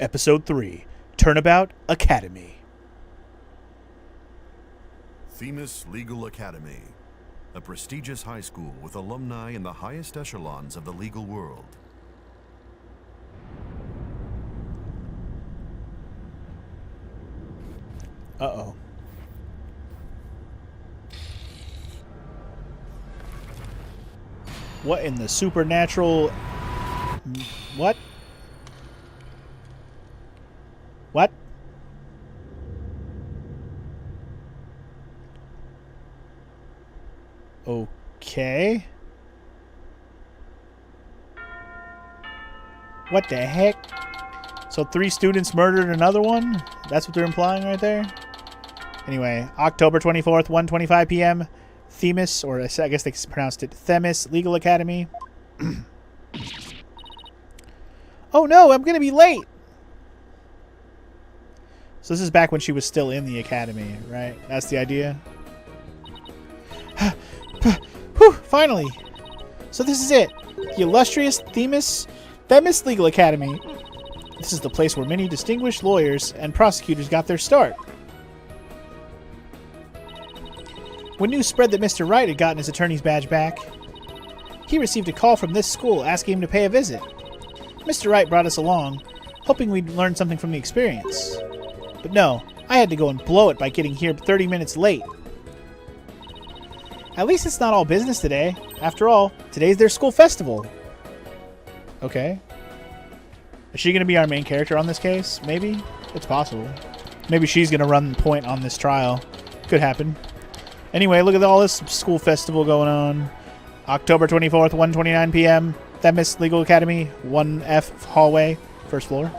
Episode 3, Turnabout Academy. Themis Legal Academy, a prestigious high school with alumni in the highest echelons of the legal world. Uh-oh. What in the supernatural... What? What? Okay. What the heck? So 3 students murdered another one? That's what they're implying right there? Anyway, October 24th, 1:25 p.m. Themis, or I guess they pronounced it Themis Legal Academy. Oh no, I'm gonna be late! So this is back when she was still in the academy, right? That's the idea? Whew, finally! So this is it. The illustrious Themis Legal Academy. This is the place where many distinguished lawyers and prosecutors got their start. When news spread that Mr. Wright had gotten his attorney's badge back, he received a call from this school asking him to pay a visit. Mr. Wright brought us along, hoping we'd learn something from the experience. But no, I had to go and blow it by getting here 30 minutes late. At least it's not all business today. After all, today's their school festival. Okay. Is she going to be our main character on this case? Maybe? It's possible. Maybe she's going to run the point on this trial. Could happen. Anyway, look at all this school festival going on. October 24th, 1:29 p.m. Themis Legal Academy, 1F hallway, first floor.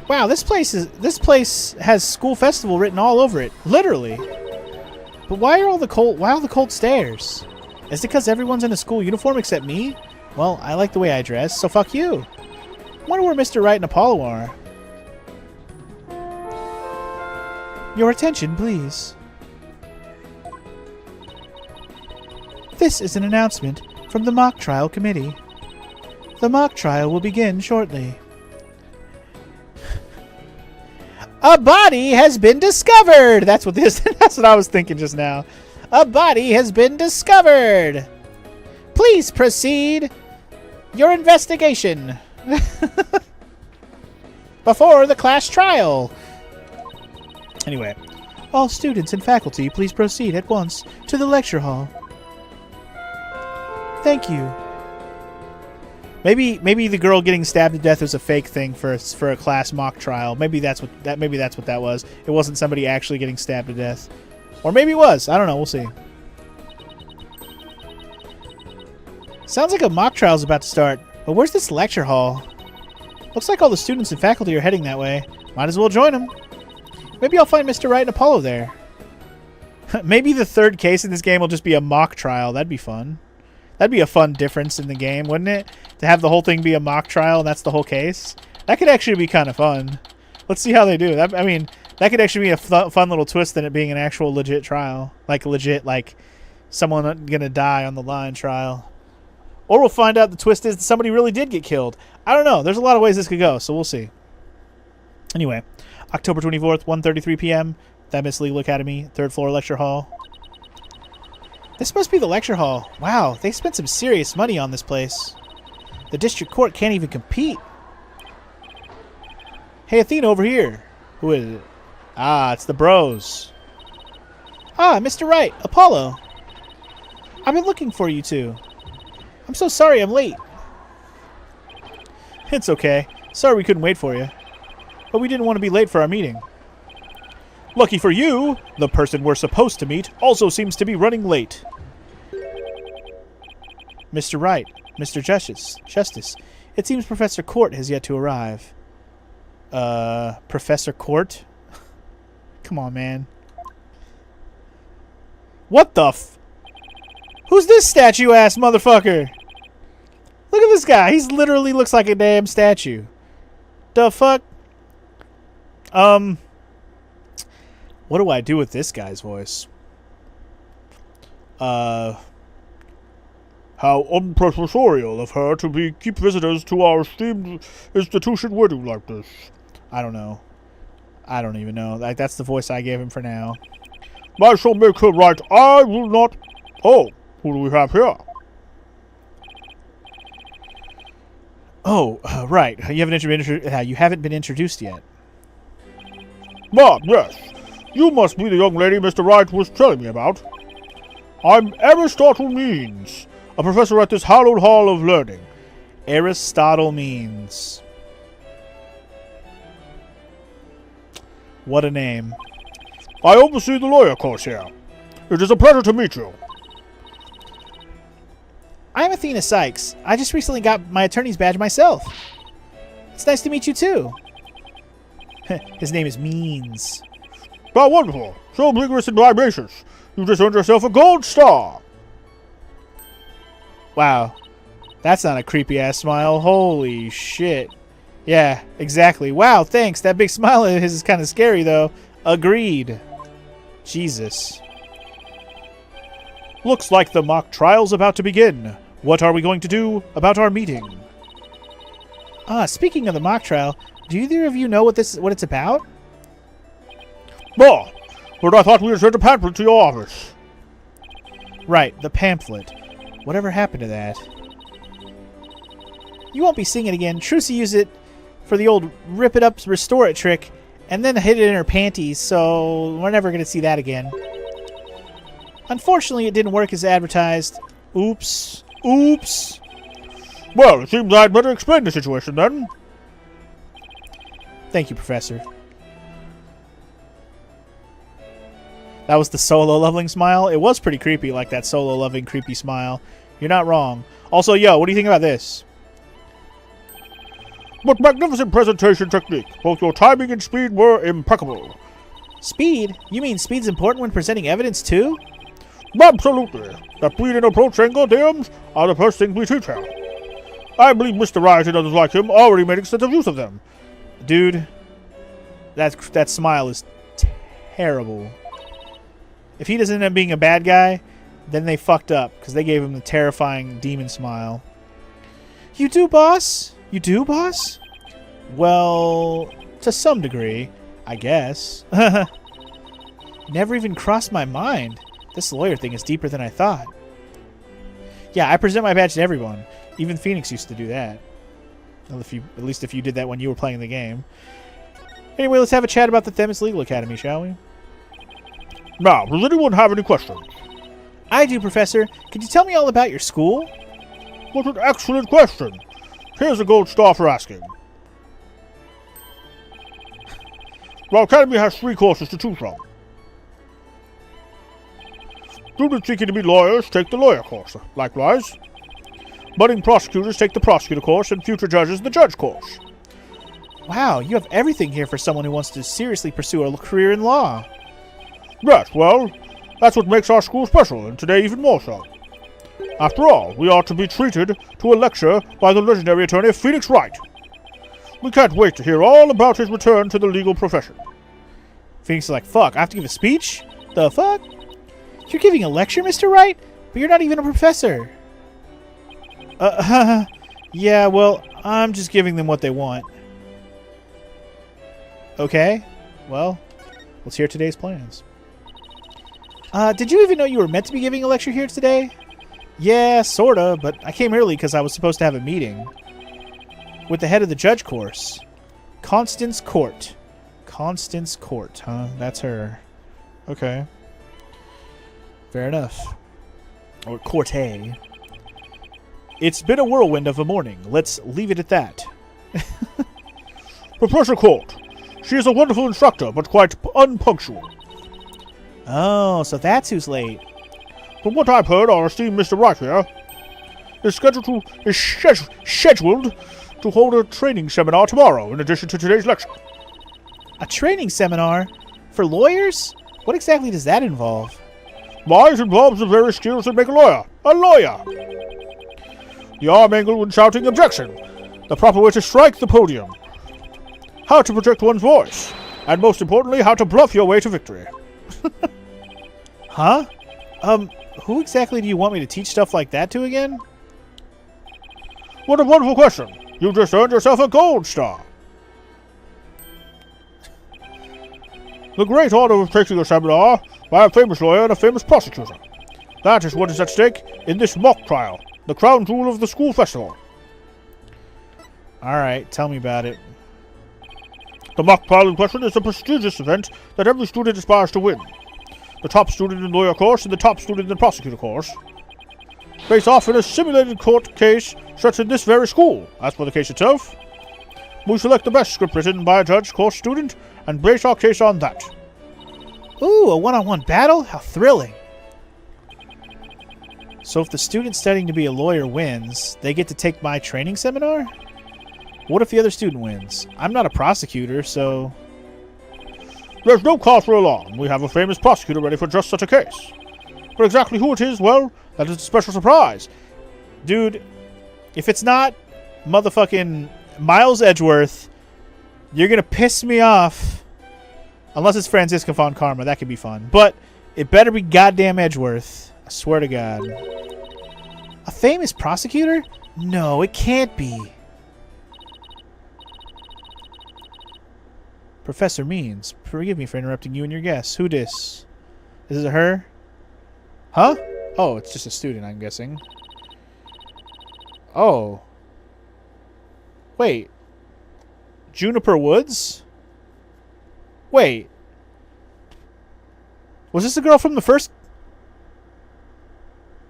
Wow, this place has school festival written all over it, literally. But why are the cold stairs? Is it because everyone's in a school uniform except me? Well, I like the way I dress, so fuck you. Wonder where Mr. Wright and Apollo are. Your attention, please. This is an announcement from the mock trial committee. The mock trial will begin shortly. A body has been discovered! That's what this that's what I was thinking just now. A body has been discovered! Please proceed your investigation before the class trial. Anyway, all students and faculty, please proceed at once to the lecture hall. Thank you. Maybe the girl getting stabbed to death was a fake thing for a class mock trial. Maybe that's what that was. It wasn't somebody actually getting stabbed to death. Or maybe it was. I don't know. We'll see. Sounds like a mock trial's about to start. But where's this lecture hall? Looks like all the students and faculty are heading that way. Might as well join them. Maybe I'll find Mr. Wright and Apollo there. Maybe the third case in this game will just be a mock trial. That'd be fun. That'd be a fun difference in the game, wouldn't it? To have the whole thing be a mock trial and that's the whole case. That could actually be kind of fun. Let's see how they do. I mean, that could actually be a fun little twist than it being an actual legit trial. Like someone gonna die on the line trial. Or we'll find out the twist is that somebody really did get killed. I don't know. There's a lot of ways this could go, so we'll see. Anyway, October 24th, 1:33 p.m. Themis Legal Academy, 3rd floor lecture hall. This must be the lecture hall. Wow, they spent some serious money on this place. The district court can't even compete. Hey, Athena, over here. Who is it? Ah, it's the bros. Ah, Mr. Wright, Apollo. I've been looking for you two. I'm so sorry I'm late. It's okay. Sorry we couldn't wait for you. But we didn't want to be late for our meeting. Lucky for you, the person we're supposed to meet also seems to be running late. Mr. Wright, Mr. Justice, it seems Professor Court has yet to arrive. Professor Court? Come on, man. What the f... Who's this statue-ass motherfucker? Look at this guy. He literally looks like a damn statue. The fuck? What do I do with this guy's voice? How unprofessorial of her to keep visitors to our esteemed institution waiting like this. I don't know. I don't even know. Like, that's the voice I gave him for now. I shall make her right. I will not... Oh, who do we have here? Oh, right. You haven't been introduced yet. Ah, yes. You must be the young lady Mr. Wright was telling me about. I'm Aristotle Means, a professor at this hallowed hall of learning. Aristotle Means. What a name. I oversee the lawyer course here. It is a pleasure to meet you. I'm Athena Sykes. I just recently got my attorney's badge myself. It's nice to meet you, too. His name is Means. Ah, wonderful. So vigorous and vivacious. You just earned yourself a gold star. Wow. That's not a creepy-ass smile. Holy shit. Yeah, exactly. Wow, thanks. That big smile of his is kind of scary, though. Agreed. Jesus. Looks like the mock trial's about to begin. What are we going to do about our meeting? Speaking of the mock trial, do either of you know what it's about? Ah, but I thought we had sent a pamphlet to your office. Right, the pamphlet. Whatever happened to that? You won't be seeing it again. Trucy used it for the old rip it up, restore it trick, and then hid it in her panties, so we're never going to see that again. Unfortunately, it didn't work as advertised. Oops. Oops. Well, it seems I'd better explain the situation then. Thank you, Professor. That was the solo-loving smile. It was pretty creepy, like that solo-loving, creepy smile. You're not wrong. Also, yo, what do you think about this? What magnificent presentation technique. Both your timing and speed were impeccable. Speed? You mean speed's important when presenting evidence, too? Absolutely. That bleeding approach angle theorems are the first things we teach here. I believe Mr. Wright and others like him already made extensive use of them. Dude, that smile is terrible. If he doesn't end up being a bad guy, then they fucked up, because they gave him the terrifying demon smile. You do, boss? You do, boss? Well, to some degree, I guess. Never even crossed my mind. This lawyer thing is deeper than I thought. Yeah, I present my badge to everyone. Even Phoenix used to do that. Well, at least if you did that when you were playing the game. Anyway, let's have a chat about the Themis Legal Academy, shall we? Now, does anyone have any questions? I do, Professor. Could you tell me all about your school? What an excellent question. Here's a gold star for asking. Our academy has 3 courses to choose from. Students seeking to be lawyers take the lawyer course. Likewise, budding prosecutors take the prosecutor course, and future judges the judge course. Wow, you have everything here for someone who wants to seriously pursue a career in law. Yes, well, that's what makes our school special, and today even more so. After all, we are to be treated to a lecture by the legendary attorney Phoenix Wright. We can't wait to hear all about his return to the legal profession. Phoenix is like, fuck, I have to give a speech? The fuck? You're giving a lecture, Mr. Wright? But you're not even a professor. Yeah, well, I'm just giving them what they want. Okay, well, let's hear today's plans. Did you even know you were meant to be giving a lecture here today? Yeah, sorta, but I came early because I was supposed to have a meeting with the head of the judge course. Constance Court. Constance Court, huh? That's her. Okay. Fair enough. Or Corte. It's been a whirlwind of a morning. Let's leave it at that. Professor Court. She is a wonderful instructor, but quite unpunctual. Oh, so that's who's late. From what I've heard, our esteemed Mr. Wright here is scheduled to hold a training seminar tomorrow in addition to today's lecture. A training seminar? For lawyers? What exactly does that involve? Why, it involves the very skills that make a lawyer. A lawyer! The arm angle when shouting objection. The proper way to strike the podium. How to project one's voice. And most importantly, how to bluff your way to victory. Huh? Who exactly do you want me to teach stuff like that to again? What a wonderful question. You just earned yourself a gold star. The great honor of taking a seminar by a famous lawyer and a famous prosecutor. That is what is at stake in this mock trial, the crown jewel of the school festival. Alright, tell me about it. The mock trial in question is a prestigious event that every student aspires to win. The top student in the lawyer course and the top student in the prosecutor course face off in a simulated court case set in this very school. As for the case itself, we select the best script written by a judge, course student, and base our case on that. Ooh, a one-on-one battle? How thrilling. So if the student studying to be a lawyer wins, they get to take my training seminar? What if the other student wins? I'm not a prosecutor, so... There's no cause for alarm. We have a famous prosecutor ready for just such a case. For exactly who it is, well, that is a special surprise. Dude, if it's not motherfucking Miles Edgeworth, you're gonna piss me off. Unless it's Franziska von Karma, that could be fun. But it better be goddamn Edgeworth. I swear to God. A famous prosecutor? No, it can't be. Professor Means, forgive me for interrupting you and your guess. Who dis? Is it her? Huh? Oh, it's just a student, I'm guessing. Oh. Wait. Juniper Woods? Wait. Was this the girl from the first...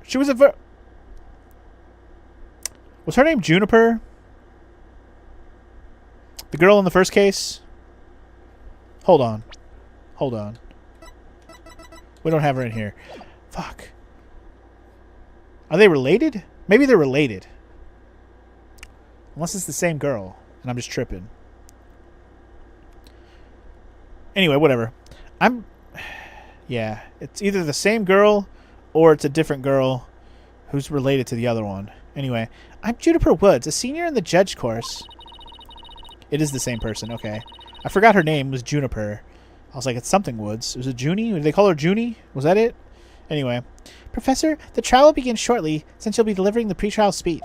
She was a... Was her name Juniper? The girl in the first case? Hold on. Hold on. We don't have her in here. Fuck. Are they related? Maybe they're related. Unless it's the same girl, and I'm just tripping. Anyway, whatever. Yeah, it's either the same girl or it's a different girl who's related to the other one. Anyway, I'm Juniper Woods, a senior in the judge course. It is the same person, okay. I forgot her name was Juniper. I was like, it's something Woods. Was it Junie? Did they call her Junie? Was that it? Anyway. Professor, the trial will begin shortly since you'll be delivering the pre-trial speech.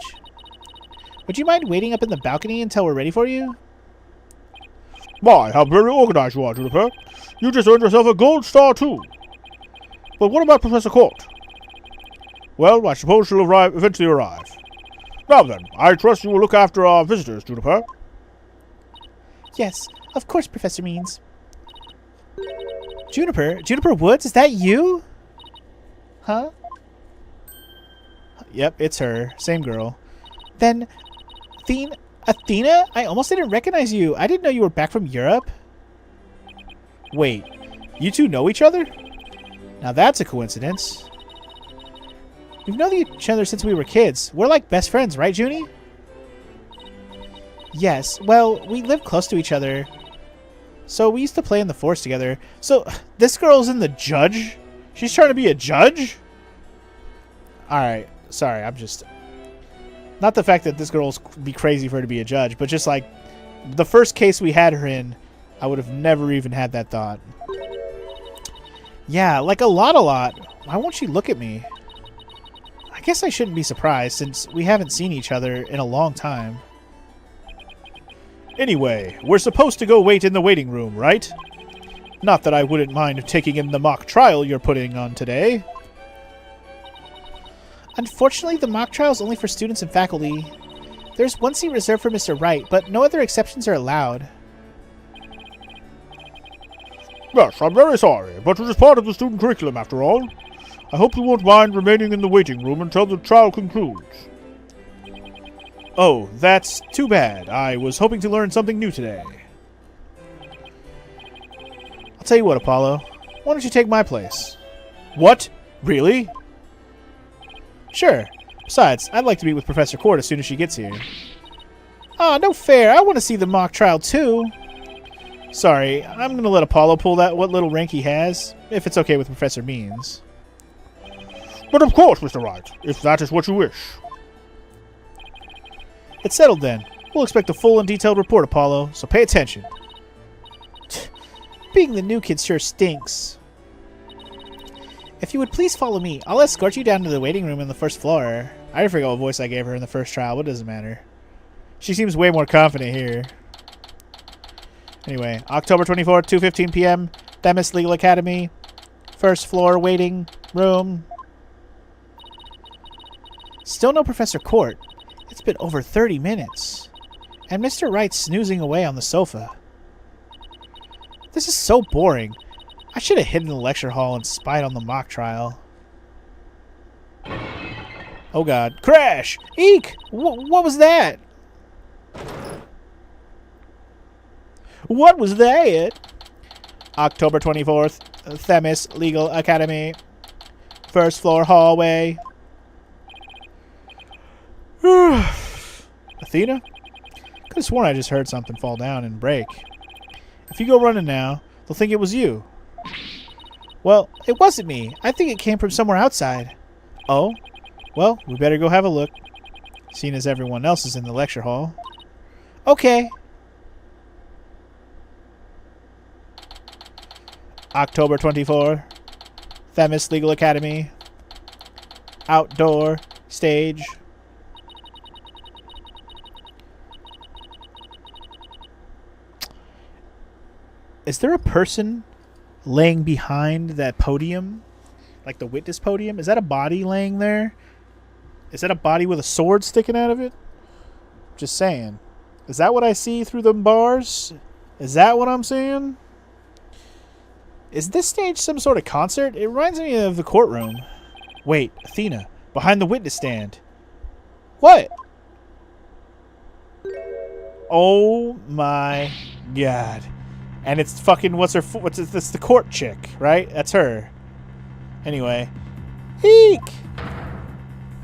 Would you mind waiting up in the balcony until we're ready for you? My, how very organized you are, Juniper. You just earned yourself a gold star, too. But what about Professor Court? Well, I suppose she'll eventually arrive. Now then, I trust you will look after our visitors, Juniper. Yes, of course, Professor Means. Juniper? Juniper Woods? Is that you? Huh? Yep, it's her. Same girl. Then, Athena? I almost didn't recognize you. I didn't know you were back from Europe. Wait, you two know each other? Now that's a coincidence. We've known each other since we were kids. We're like best friends, right, Junie? Yes, well, we live close to each other. So we used to play in the force together. So, this girl's in the judge? She's trying to be a judge? Alright, sorry, I'm just... Not the fact that this girl's be crazy for her to be a judge, but just like, the first case we had her in, I would have never even had that thought. Yeah, like a lot. Why won't she look at me? I guess I shouldn't be surprised, since we haven't seen each other in a long time. Anyway, we're supposed to go wait in the waiting room, right? Not that I wouldn't mind taking in the mock trial you're putting on today. Unfortunately, the mock trial is only for students and faculty. There's one seat reserved for Mr. Wright, but no other exceptions are allowed. Yes, I'm very sorry, but it is part of the student curriculum after all. I hope you won't mind remaining in the waiting room until the trial concludes. Oh, that's too bad. I was hoping to learn something new today. I'll tell you what, Apollo. Why don't you take my place? What? Really? Sure. Besides, I'd like to meet with Professor Court as soon as she gets here. Ah, no fair. I want to see the mock trial, too. Sorry, I'm going to let Apollo pull that what little rank he has, if it's okay with Professor Means. But of course, Mr. Wright, if that is what you wish. It's settled then. We'll expect a full and detailed report, Apollo, so pay attention. Being the new kid sure stinks. If you would please follow me, I'll escort you down to the waiting room on the first floor. I forget what voice I gave her in the first trial, but it doesn't matter. She seems way more confident here. Anyway, October 24th, 2:15 p.m., Themis Legal Academy. First floor, waiting room. Still no Professor Court. It's been over 30 minutes. And Mr. Wright's snoozing away on the sofa. This is so boring. I should have hidden in the lecture hall and spied on the mock trial. Oh god. Crash! Eek! What was that? What was that? October 24th, Themis Legal Academy. First floor hallway. Athena? Could have sworn I just heard something fall down and break. If you go running now, they'll think it was you. Well, it wasn't me. I think it came from somewhere outside. Oh? Well, we better go have a look, seeing as everyone else is in the lecture hall. Okay. October 24, Themis Legal Academy. Outdoor stage. Is there a person laying behind that podium? Like the witness podium? Is that a body laying there? Is that a body with a sword sticking out of it? Just saying. Is that what I see through the bars? Is that what I'm seeing? Is this stage some sort of concert? It reminds me of the courtroom. Wait, Athena, behind the witness stand. What? Oh my god. And it's fucking, what's this, the court chick, right? That's her. Anyway. Eek!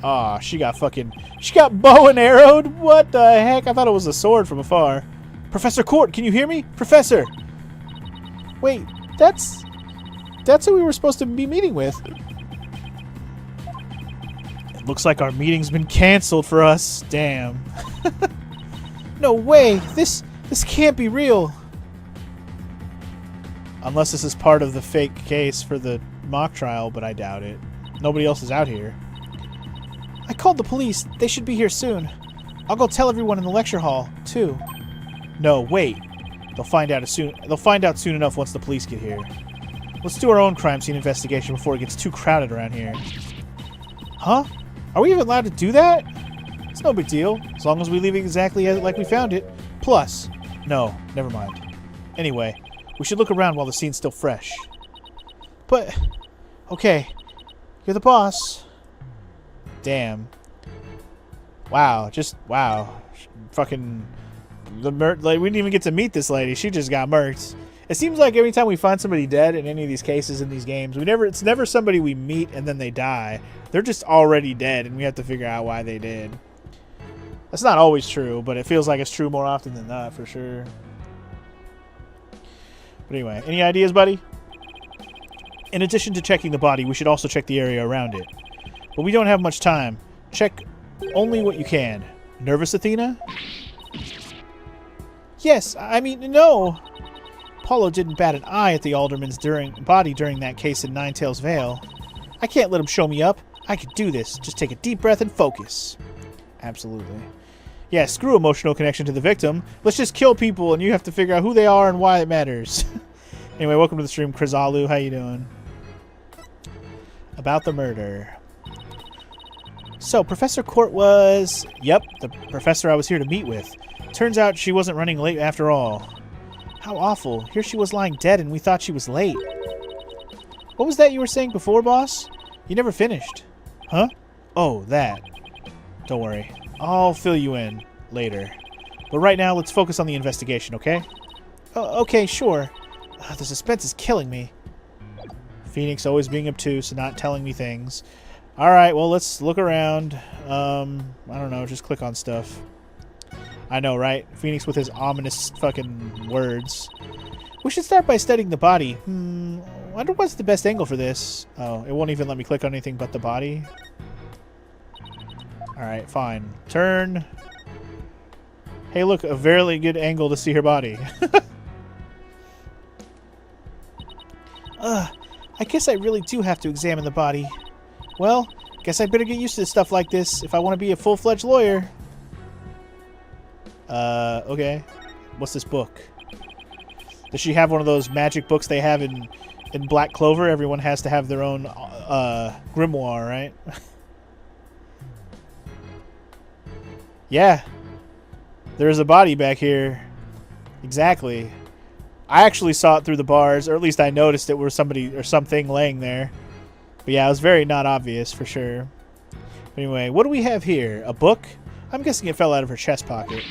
Aw, she got bow and arrowed? What the heck? I thought it was a sword from afar. Professor Court, can you hear me? Professor! Wait, that's who we were supposed to be meeting with. It looks like our meeting's been canceled for us. Damn. No way! This can't be real. Unless this is part of the fake case for the mock trial, but I doubt it. Nobody else is out here. I called the police. They should be here soon. I'll go tell everyone in the lecture hall, too. No, wait. They'll find out soon enough once the police get here. Let's do our own crime scene investigation before it gets too crowded around here. Huh? Are we even allowed to do that? It's no big deal, as long as we leave it exactly like we found it. Plus, no, never mind. Anyway, we should look around while the scene's still fresh. But, okay, you're the boss. Damn. Wow, wow. Fucking, like, we didn't even get to meet this lady. She just got murked. It seems like every time we find somebody dead in any of these cases in these games, it's never somebody we meet and then they die. They're just already dead, and we have to figure out why they did. That's not always true, but it feels like it's true more often than not, for sure. But anyway, any ideas, buddy? In addition to checking the body, we should also check the area around it. But we don't have much time. Check only what you can. Nervous, Athena? Yes, I mean, no. Paulo didn't bat an eye at the alderman's body during that case in Ninetails Vale. I can't let him show me up. I could do this. Just take a deep breath and focus. Absolutely. Yeah, screw emotional connection to the victim. Let's just kill people and you have to figure out who they are and why it matters. Anyway, welcome to the stream, Krizalu. How you doing? About the murder. So, Professor Court was... Yep, the professor I was here to meet with. Turns out she wasn't running late after all. How awful. Here she was lying dead and we thought she was late. What was that you were saying before, boss? You never finished. Huh? Oh, that. Don't worry. I'll fill you in later. But right now, let's focus on the investigation, okay? Okay, sure. The suspense is killing me. Phoenix always being obtuse and not telling me things. Alright, well, let's look around. I don't know, just click on stuff. I know, right? Phoenix with his ominous fucking words. We should start by studying the body. I wonder what's the best angle for this. Oh, it won't even let me click on anything but the body. Alright, fine. Turn. Hey, look, a very good angle to see her body. I guess I really do have to examine the body. Well, Guess I better get used to stuff like this if I want to be a full-fledged lawyer. Okay. What's this book? Does she have one of those magic books they have in Black Clover? Everyone has to have their own grimoire, right? Yeah. There's a body back here. Exactly. I actually saw it through the bars, or at least I noticed it was somebody or something laying there. But yeah, it was very not obvious for sure. But anyway, what do we have here? A book? I'm guessing it fell out of her chest pocket.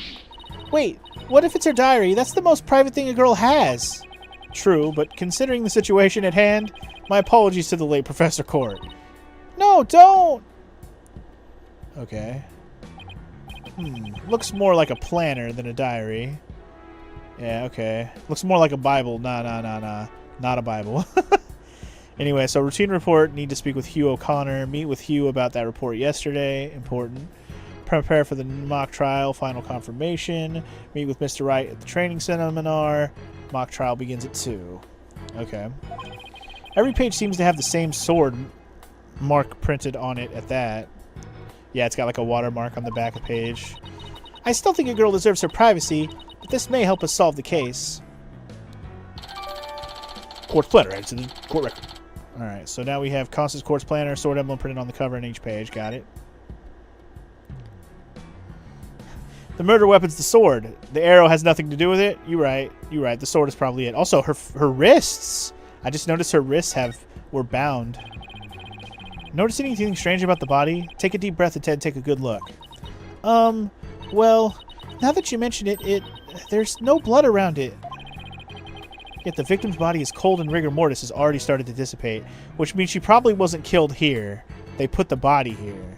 Wait, what if it's her diary? That's the most private thing a girl has. True, but considering the situation at hand, my apologies to the late Professor Court. No, don't! Okay. Looks more like a planner than a diary. Yeah, okay. Looks more like a Bible. Nah. Not a Bible. Anyway, so routine report. Need to speak with Hugh O'Connor. Meet with Hugh about that report yesterday. Important. Prepare for the mock trial. Final confirmation. Meet with Mr. Wright at the training seminar. Mock trial begins at 2. Okay. Every page seems to have the same sword mark printed on it at that. Yeah, it's got like a watermark on the back of the page. I still think a girl deserves her privacy, but this may help us solve the case. Court's planner added to the court record. Alright, so now we have Constance Court's planner, sword emblem printed on the cover on each page. Got it. The murder weapon's the sword. The arrow has nothing to do with it. You're right. The sword is probably it. Also, her wrists. I just noticed her wrists were bound. Notice anything strange about the body? Take a deep breath and take a good look. Well, now that you mention it, there's no blood around it. Yet the victim's body is cold and rigor mortis has already started to dissipate, which means she probably wasn't killed here. They put the body here.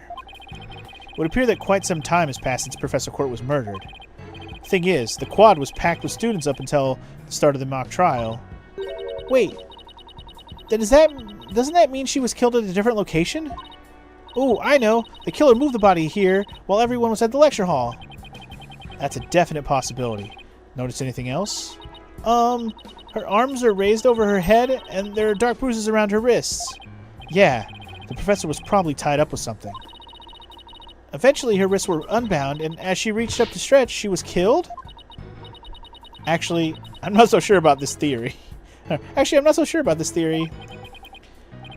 It would appear that quite some time has passed since Professor Court was murdered. Thing is, the quad was packed with students up until the start of the mock trial. Wait, then doesn't that mean she was killed at a different location? Ooh, I know. The killer moved the body here while everyone was at the lecture hall. That's a definite possibility. Notice anything else? Her arms are raised over her head, and there are dark bruises around her wrists. Yeah, the professor was probably tied up with something. Eventually, her wrists were unbound, and as she reached up to stretch, she was killed? Actually, I'm not so sure about this theory.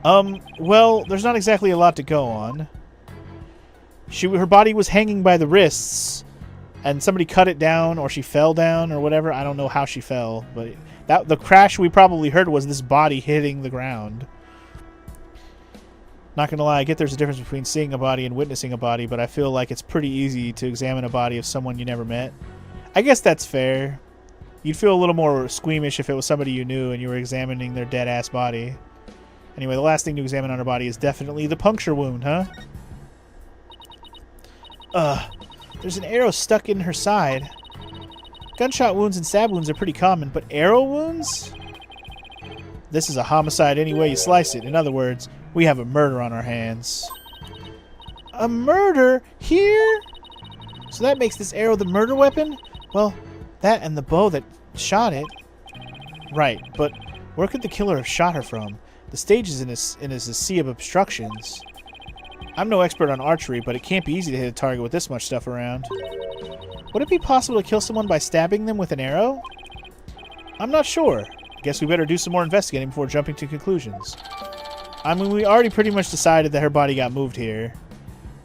Well, there's not exactly a lot to go on. Her body was hanging by the wrists, and somebody cut it down, or she fell down, or whatever. I don't know how she fell, but the crash we probably heard was this body hitting the ground. Not gonna lie, I get there's a difference between seeing a body and witnessing a body, but I feel like it's pretty easy to examine a body of someone you never met. I guess that's fair. You'd feel a little more squeamish if it was somebody you knew and you were examining their dead-ass body. Anyway, the last thing to examine on her body is definitely the puncture wound, huh? There's an arrow stuck in her side. Gunshot wounds and stab wounds are pretty common, but arrow wounds? This is a homicide any way you slice it. In other words, we have a murder on our hands. A murder? Here? So that makes this arrow the murder weapon? Well, that and the bow that shot it. Right, but where could the killer have shot her from? The stage is in a sea of obstructions. I'm no expert on archery, but it can't be easy to hit a target with this much stuff around. Would it be possible to kill someone by stabbing them with an arrow? I'm not sure. Guess we better do some more investigating before jumping to conclusions. I mean, we already pretty much decided that her body got moved here.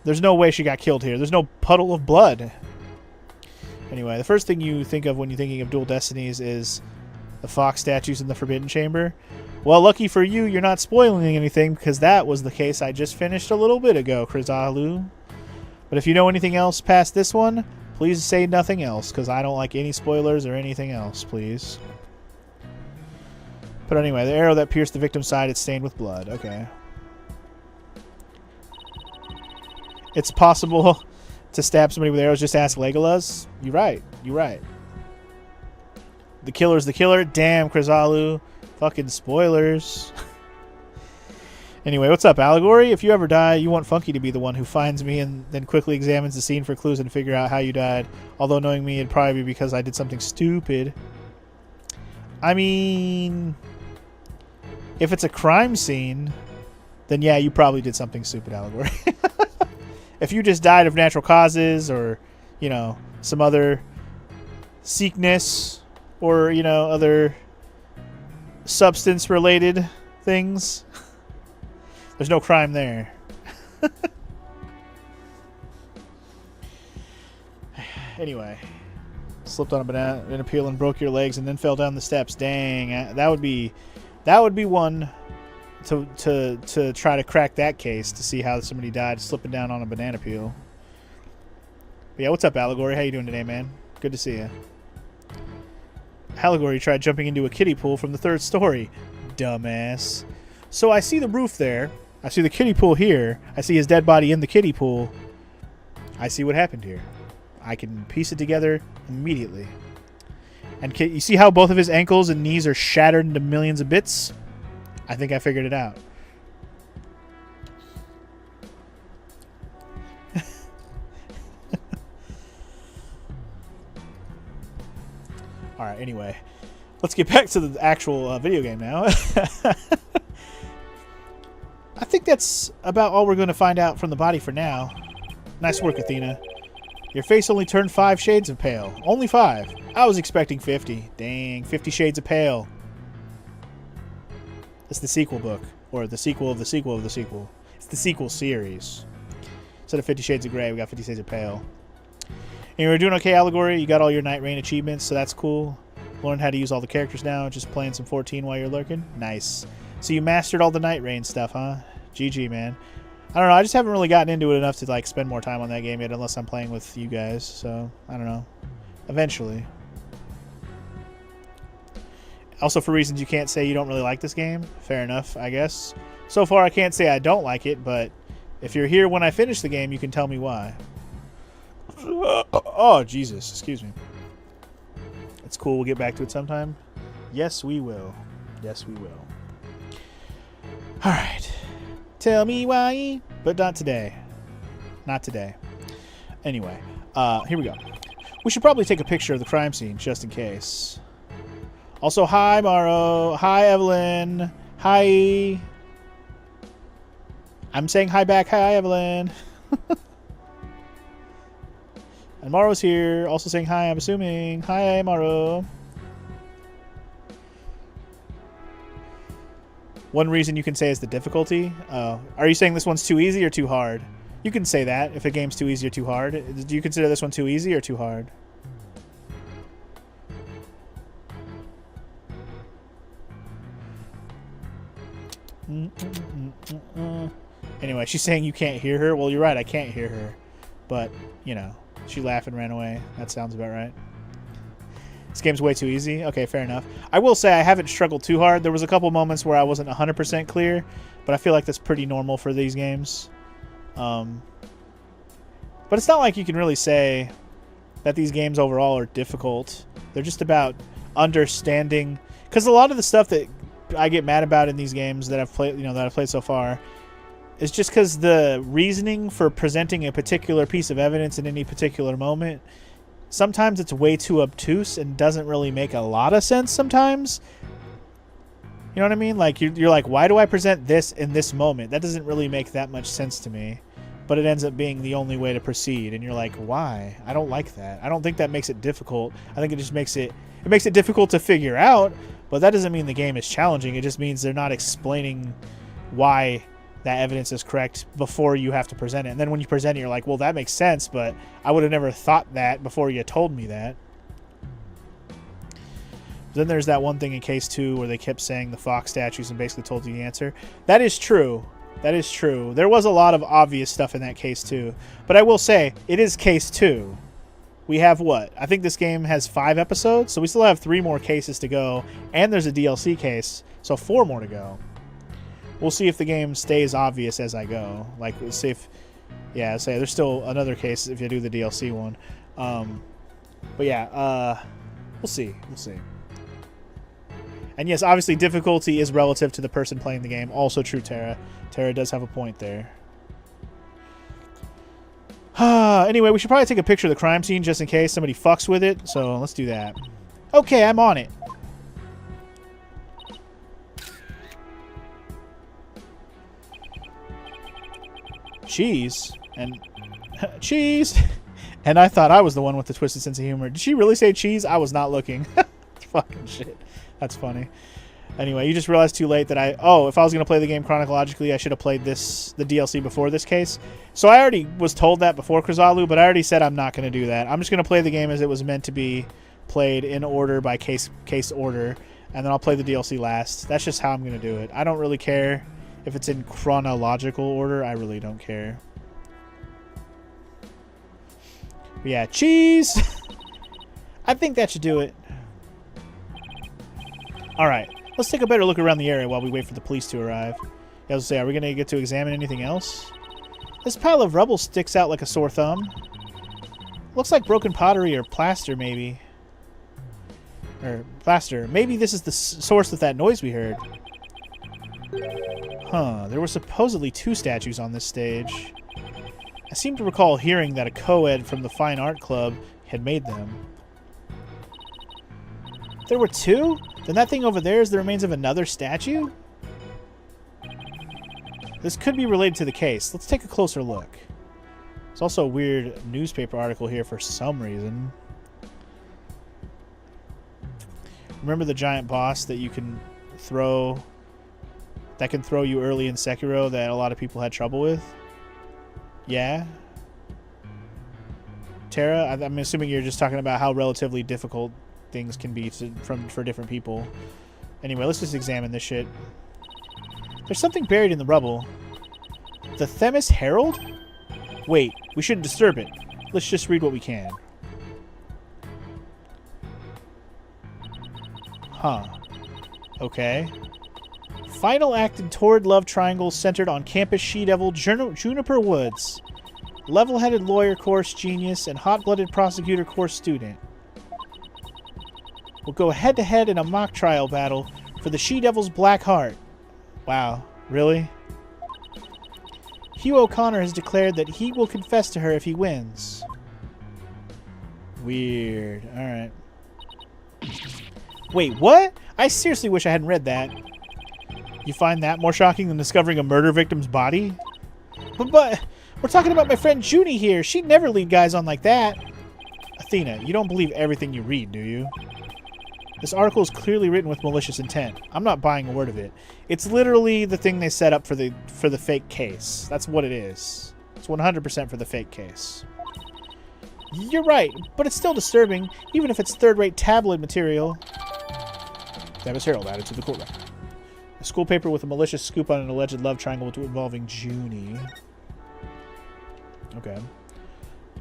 There's no way she got killed here. There's no puddle of blood. Anyway, the first thing you think of when you're thinking of Dual Destinies is the fox statues in the Forbidden Chamber. Well, lucky for you, you're not spoiling anything, because that was the case I just finished a little bit ago, Krizalu. But if you know anything else past this one, please say nothing else, because I don't like any spoilers or anything else, please. But anyway, the arrow that pierced the victim's side is stained with blood. Okay. It's possible to stab somebody with arrows. Just ask Legolas. You're right. You're right. The killer's the killer. Damn, Krizalu. Fucking spoilers. Anyway, what's up, Allegory? If you ever die, you want Funky to be the one who finds me and then quickly examines the scene for clues and figure out how you died. Although knowing me, it'd probably be because I did something stupid. I mean, if it's a crime scene, then yeah, you probably did something stupid, Allegory. If you just died of natural causes or, you know, some other sickness or, you know, other substance-related things, there's no crime there. Anyway, slipped on a banana peel and broke your legs and then fell down the steps. Dang, that would be one to try to crack that case, to see how somebody died slipping down on a banana peel. But yeah, what's up, Allegory? How you doing today, man? Good to see you. Allegory tried jumping into a kiddie pool from the 3rd story. Dumbass. So I see the roof there. I see the kiddie pool here. I see his dead body in the kiddie pool. I see what happened here. I can piece it together immediately. And you see how both of his ankles and knees are shattered into millions of bits? I think I figured it out. Alright, anyway. Let's get back to the actual video game now. I think that's about all we're going to find out from the body for now. Nice work, Athena. Your face only turned 5 shades of pale. Only 5. I was expecting 50. Dang, 50 Shades of Pale. It's the sequel book. Or the sequel of the sequel of the sequel. It's the sequel series. Instead of 50 Shades of Grey, we got 50 Shades of Pale. And we're doing okay, Allegory. You got all your Night Rain achievements, so that's cool. Learned how to use all the characters now. Just playing some 14 while you're lurking. Nice. So you mastered all the Night Rain stuff, huh? GG, man. I don't know. I just haven't really gotten into it enough to like spend more time on that game yet, unless I'm playing with you guys. So I don't know. Eventually. Also, for reasons you can't say you don't really like this game. Fair enough, I guess. So far, I can't say I don't like it, but if you're here when I finish the game, you can tell me why. Oh, Jesus. Excuse me. It's cool. We'll get back to it sometime. Yes, we will. Yes, we will. All right. Tell me why, but not today. Not today. Anyway, here we go. We should probably take a picture of the crime scene just in case. Also, hi, Morrow. Hi, Evelyn. Hi. I'm saying hi back. Hi, Evelyn. And Morrow's here, also saying hi, I'm assuming. Hi, Morrow. One reason you can say is the difficulty. Are you saying this one's too easy or too hard? You can say that if a game's too easy or too hard. Do you consider this one too easy or too hard? Anyway, she's saying you can't hear her. Well, you're right, I can't hear her. But, you know, she laughed and ran away. That sounds about right. This game's way too easy? Okay, fair enough. I will say I haven't struggled too hard. There was a couple moments where I wasn't 100% clear, but I feel like that's pretty normal for these games. But it's not like you can really say that these games overall are difficult. They're just about understanding, because a lot of the stuff that I get mad about in these games that I've played, that I've played so far, is just because the reasoning for presenting a particular piece of evidence in any particular moment, sometimes it's way too obtuse and doesn't really make a lot of sense sometimes. You know what I mean? Like, you're like, why do I present this in this moment? That doesn't really make that much sense to me. But it ends up being the only way to proceed. And you're like, why? I don't like that. I don't think that makes it difficult. I think it just makes it difficult to figure out. But that doesn't mean the game is challenging. It just means they're not explaining why that evidence is correct before you have to present it. And then when you present it, you're like, well, that makes sense, but I would have never thought that before you told me that. Then there's that one thing in case 2 where they kept saying the fox statues and basically told you the answer. That is true. That is true. There was a lot of obvious stuff in that case 2. But I will say, it is case 2. We have what? I think this game has 5 episodes, so we still have 3 more cases to go. And there's a DLC case, so 4 more to go. We'll see if the game stays obvious as I go. Like, we'll see if... Yeah, say there's still another case if you do the DLC one. But yeah, we'll see. We'll see. And yes, obviously difficulty is relative to the person playing the game. Also true, Tara. Tara does have a point there. Anyway, we should probably take a picture of the crime scene just in case somebody fucks with it. So let's do that. Okay, I'm on it. cheese. And cheese. And I thought I was the one with the twisted sense of humor. Did she really say cheese? I was not looking. Fucking shit. That's funny. Anyway, you just realized too late that if I was going to play the game chronologically, I should have played the DLC before this case. So I already was told that before Krizalu, but I already said I'm not going to do that. I'm just going to play the game as it was meant to be played, in order by case order, and then I'll play the DLC last. That's just how I'm going to do it. I don't really care if it's in chronological order. I really don't care. But yeah, cheese! I think that should do it. Alright. Let's take a better look around the area while we wait for the police to arrive. I was going to say, are we going to get to examine anything else? This pile of rubble sticks out like a sore thumb. Looks like broken pottery or plaster, maybe. Or plaster. Maybe this is the source of that noise we heard. Huh. There were supposedly 2 statues on this stage. I seem to recall hearing that a co-ed from the Fine Art Club had made them. There were 2? Then that thing over there is the remains of another statue? This could be related to the case. Let's take a closer look. There's also a weird newspaper article here for some reason. Remember the giant boss that you can throw... that can throw you early in Sekiro that a lot of people had trouble with? Yeah? Tara, I'm assuming you're just talking about how relatively difficult things can be for different people. Anyway, let's just examine this shit. There's something buried in the rubble. The Themis Herald? Wait, we shouldn't disturb it. Let's just read what we can. Huh. Okay. Final act in torrid love triangle centered on campus she-devil Juniper Woods. Level-headed lawyer course genius and hot-blooded prosecutor course student. We'll go head-to-head in a mock trial battle for the she-devil's black heart. Wow. Really? Hugh O'Connor has declared that he will confess to her if he wins. Weird. Alright. Wait, what? I seriously wish I hadn't read that. You find that more shocking than discovering a murder victim's body? But we're talking about my friend Junie here. She'd never lead guys on like that. Athena, you don't believe everything you read, do you? This article is clearly written with malicious intent. I'm not buying a word of it. It's literally the thing they set up for the fake case. That's what it is. It's 100% for the fake case. You're right, but it's still disturbing, even if it's third-rate tabloid material. Themis Herald added to the court record. A school paper with a malicious scoop on an alleged love triangle involving Junie. Okay.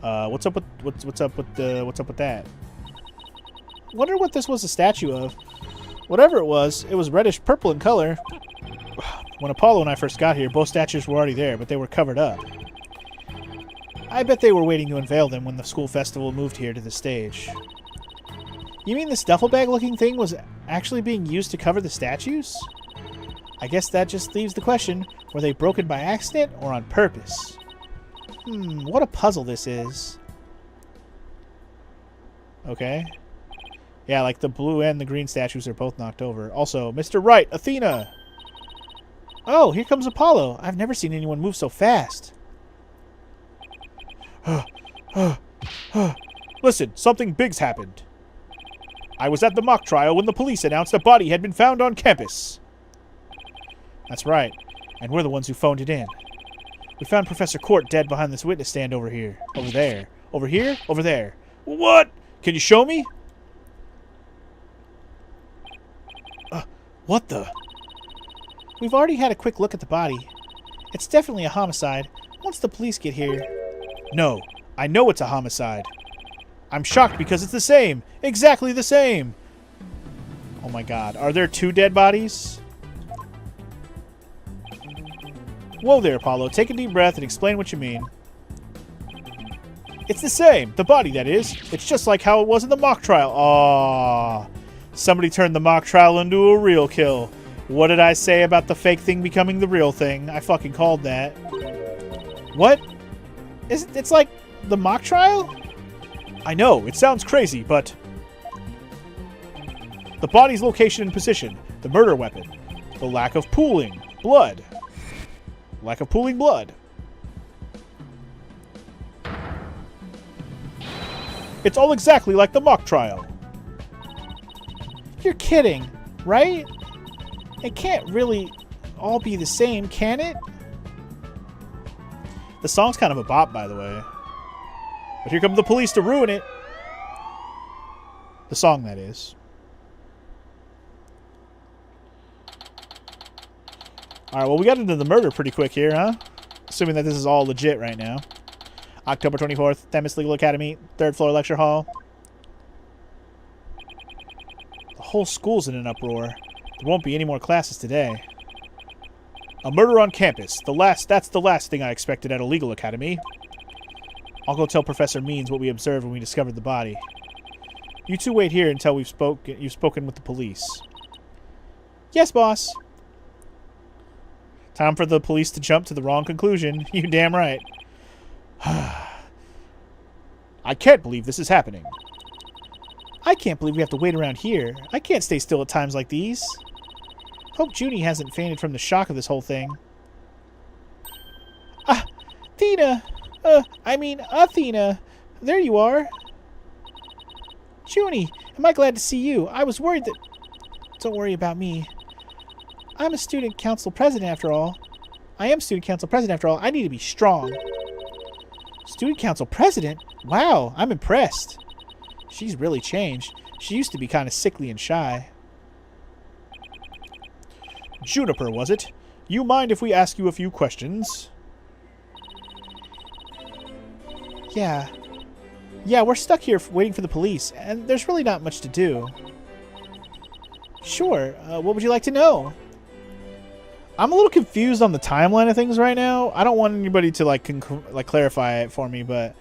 What's up with that? Wonder what this was a statue of. Whatever it was reddish purple in color. When Apollo and I first got here, both statues were already there, but they were covered up. I bet they were waiting to unveil them when the school festival moved here to the stage. You mean this duffel bag looking thing was actually being used to cover the statues? I guess that just leaves the question, were they broken by accident or on purpose? What a puzzle this is. Okay. Yeah, like the blue and the green statues are both knocked over. Also, Mr. Wright, Athena! Oh, here comes Apollo. I've never seen anyone move so fast. Listen, something big's happened. I was at the mock trial when the police announced a body had been found on campus. That's right. And we're the ones who phoned it in. We found Professor Court dead behind this witness stand over here. Over there. Over here? Over there. What? Can you show me? What the? We've already had a quick look at the body. It's definitely a homicide. Once the police get here... No, I know it's a homicide. I'm shocked because it's the same. Exactly the same. Oh my god. Are there 2 dead bodies? Whoa there, Apollo. Take a deep breath and explain what you mean. It's the same. The body, that is. It's just like how it was in the mock trial. Aww. Somebody turned the mock trial into a real kill. What did I say about the fake thing becoming the real thing? I fucking called that. What? It's like the mock trial? I know, it sounds crazy, but... The body's location and position. The murder weapon. The lack of pooling blood. Lack of pooling blood. It's all exactly like the mock trial. You're kidding, right? It can't really all be the same, can it? The song's kind of a bop, by the way. But here come the police to ruin it. The song, that is. Alright, well, we got into the murder pretty quick here, huh? Assuming that this is all legit right now. October 24th, Themis Legal Academy, 3rd floor lecture hall. The whole school's in an uproar. There won't be any more classes today. A murder on campus. That's the last thing I expected at a legal academy. I'll go tell Professor Means what we observed when we discovered the body. You two wait here until you've spoken with the police. Yes, boss. Time for the police to jump to the wrong conclusion. You damn right. I can't believe this is happening. I can't believe we have to wait around here. I can't stay still at times like these. Hope Junie hasn't fainted from the shock of this whole thing. Ah, Athena! Athena! There you are! Junie, am I glad to see you? I was worried that... Don't worry about me. I'm a student council president after all. I am student council president after all. I need to be strong. Student council president? Wow, I'm impressed. She's really changed. She used to be kind of sickly and shy. Juniper, was it? You mind if we ask you a few questions? Yeah. Yeah, we're stuck here waiting for the police, and there's really not much to do. Sure. What would you like to know? I'm a little confused on the timeline of things right now. I don't want anybody to clarify it for me, but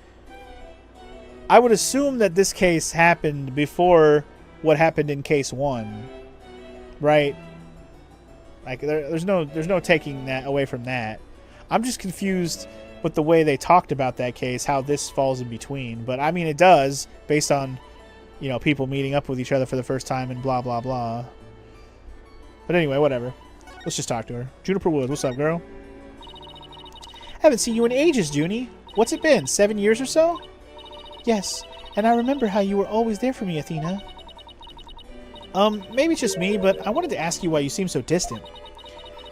I would assume that this case happened before what happened in case 1, right? Like there's no taking that away from that. I'm just confused with the way they talked about that case, how this falls in between. But I mean, it does based on, you know, people meeting up with each other for the first time and blah blah blah. But anyway, whatever. Let's just talk to her. Juniper Wood, what's up, girl? Haven't seen you in ages, Junie. What's it been, 7 years or so? Yes, and I remember how you were always there for me, Athena. Maybe it's just me, but I wanted to ask you why you seem so distant.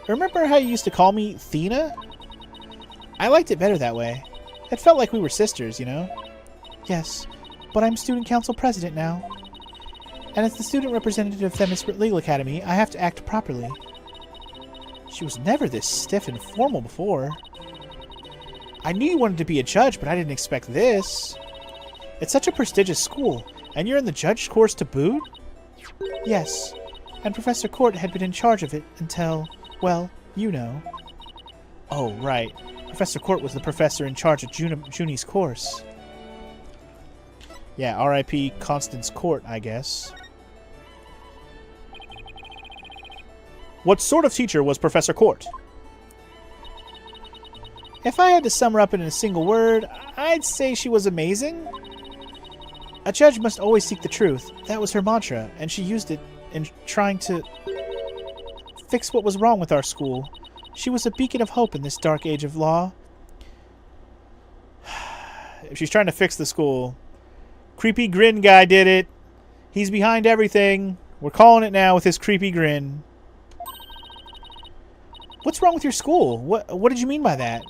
Remember how you used to call me Thena? I liked it better that way. It felt like we were sisters, you know? Yes, but I'm student council president now. And as the student representative of Themis Legal Academy, I have to act properly. She was never this stiff and formal before. I knew you wanted to be a judge, but I didn't expect this. It's such a prestigious school, and you're in the judge course to boot? Yes, and Professor Court had been in charge of it until, well, you know. Oh, right. Professor Court was the professor in charge of Junie's course. Yeah, R.I.P. Constance Court, I guess. What sort of teacher was Professor Court? If I had to sum her up in a single word, I'd say she was amazing. A judge must always seek the truth. That was her mantra, and she used it in trying to fix what was wrong with our school. She was a beacon of hope in this dark age of law. If she's trying to fix the school, creepy grin guy did it. He's behind everything. We're calling it now with his creepy grin. What's wrong with your school? What did you mean by that?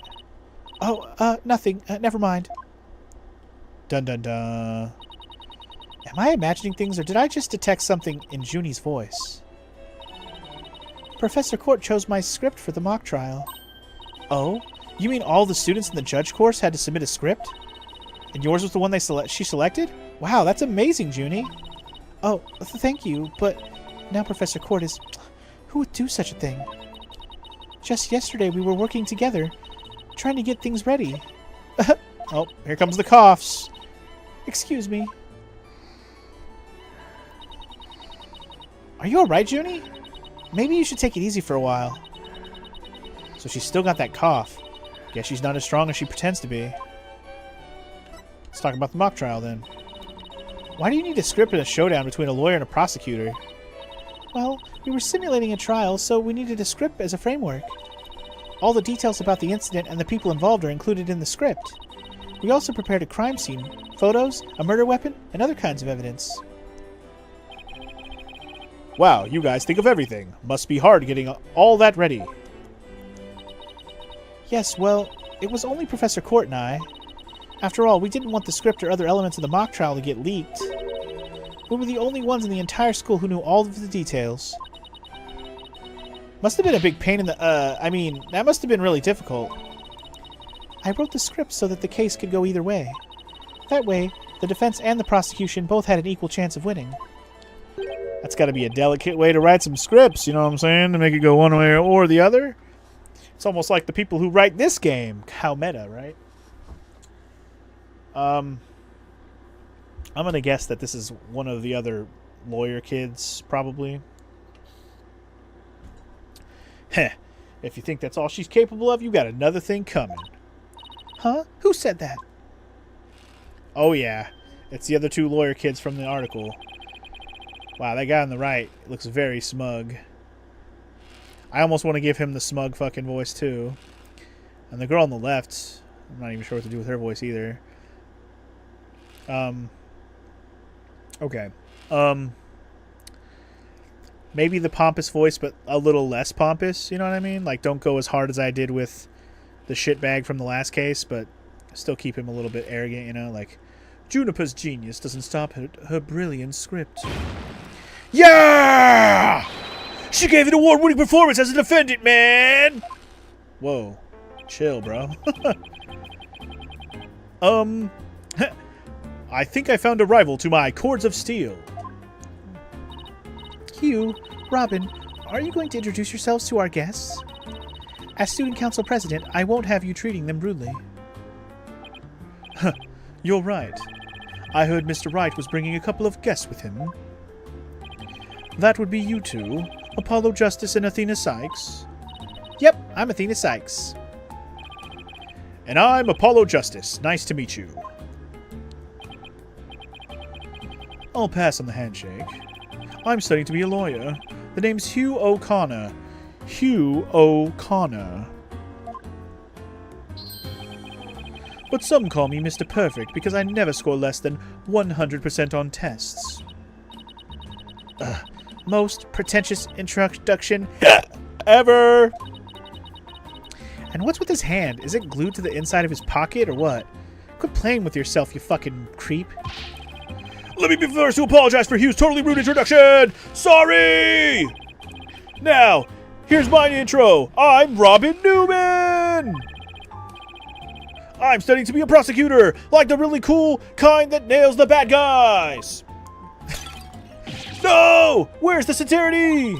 Oh, nothing. Never mind. Dun dun dun. Am I imagining things, or did I just detect something in Junie's voice? Professor Court chose my script for the mock trial. Oh? You mean all the students in the judge course had to submit a script? And yours was the one she selected? Wow, that's amazing, Junie. Oh, thank you, but now Professor Court is... Who would do such a thing? Just yesterday we were working together, trying to get things ready. Oh, here comes the coughs. Excuse me. Are you alright, Junie? Maybe you should take it easy for a while. So she's still got that cough. Guess she's not as strong as she pretends to be. Let's talk about the mock trial then. Why do you need a script and a showdown between a lawyer and a prosecutor? Well, we were simulating a trial, so we needed a script as a framework. All the details about the incident and the people involved are included in the script. We also prepared a crime scene, photos, a murder weapon, and other kinds of evidence. Wow, you guys think of everything. Must be hard getting all that ready. Yes, well, it was only Professor Court and I. After all, we didn't want the script or other elements of the mock trial to get leaked. We were the only ones in the entire school who knew all of the details. Must have been a big pain in the, that must have been really difficult. I wrote the script so that the case could go either way. That way, the defense and the prosecution both had an equal chance of winning. That's got to be a delicate way to write some scripts, you know what I'm saying? To make it go one way or the other. It's almost like the people who write this game. How meta, right? I'm going to guess that this is one of the other lawyer kids, probably. Heh. If you think that's all she's capable of, you got another thing coming. Huh? Who said that? Oh, yeah. It's the other two lawyer kids from the article. Wow, that guy on the right looks very smug. I almost want to give him the smug fucking voice, too. And the girl on the left, I'm not even sure what to do with her voice, either. Okay. Maybe the pompous voice, but a little less pompous, you know what I mean? Like, don't go as hard as I did with the shitbag from the last case, but still keep him a little bit arrogant, you know? Like, Juniper's genius doesn't stop her brilliant script. Yeah! She gave an award-winning performance as a defendant, man! Whoa. Chill, bro. I think I found a rival to my cords of steel. Hugh, Robin, are you going to introduce yourselves to our guests? As student council president, I won't have you treating them rudely. You're right. I heard Mr. Wright was bringing a couple of guests with him. That would be you two, Apollo Justice and Athena Sykes. Yep, I'm Athena Sykes. And I'm Apollo Justice. Nice to meet you. I'll pass on the handshake. I'm studying to be a lawyer. The name's Hugh O'Connor. Hugh O'Connor. But some call me Mr. Perfect because I never score less than 100% on tests. Most pretentious introduction ever! And what's with his hand? Is it glued to the inside of his pocket or what? Quit playing with yourself, you fucking creep. Let me be the first to apologize for Hugh's totally rude introduction! Sorry! Now, here's my intro. I'm Robin Newman! I'm studying to be a prosecutor, like the really cool kind that nails the bad guys! No! Where's the sincerity?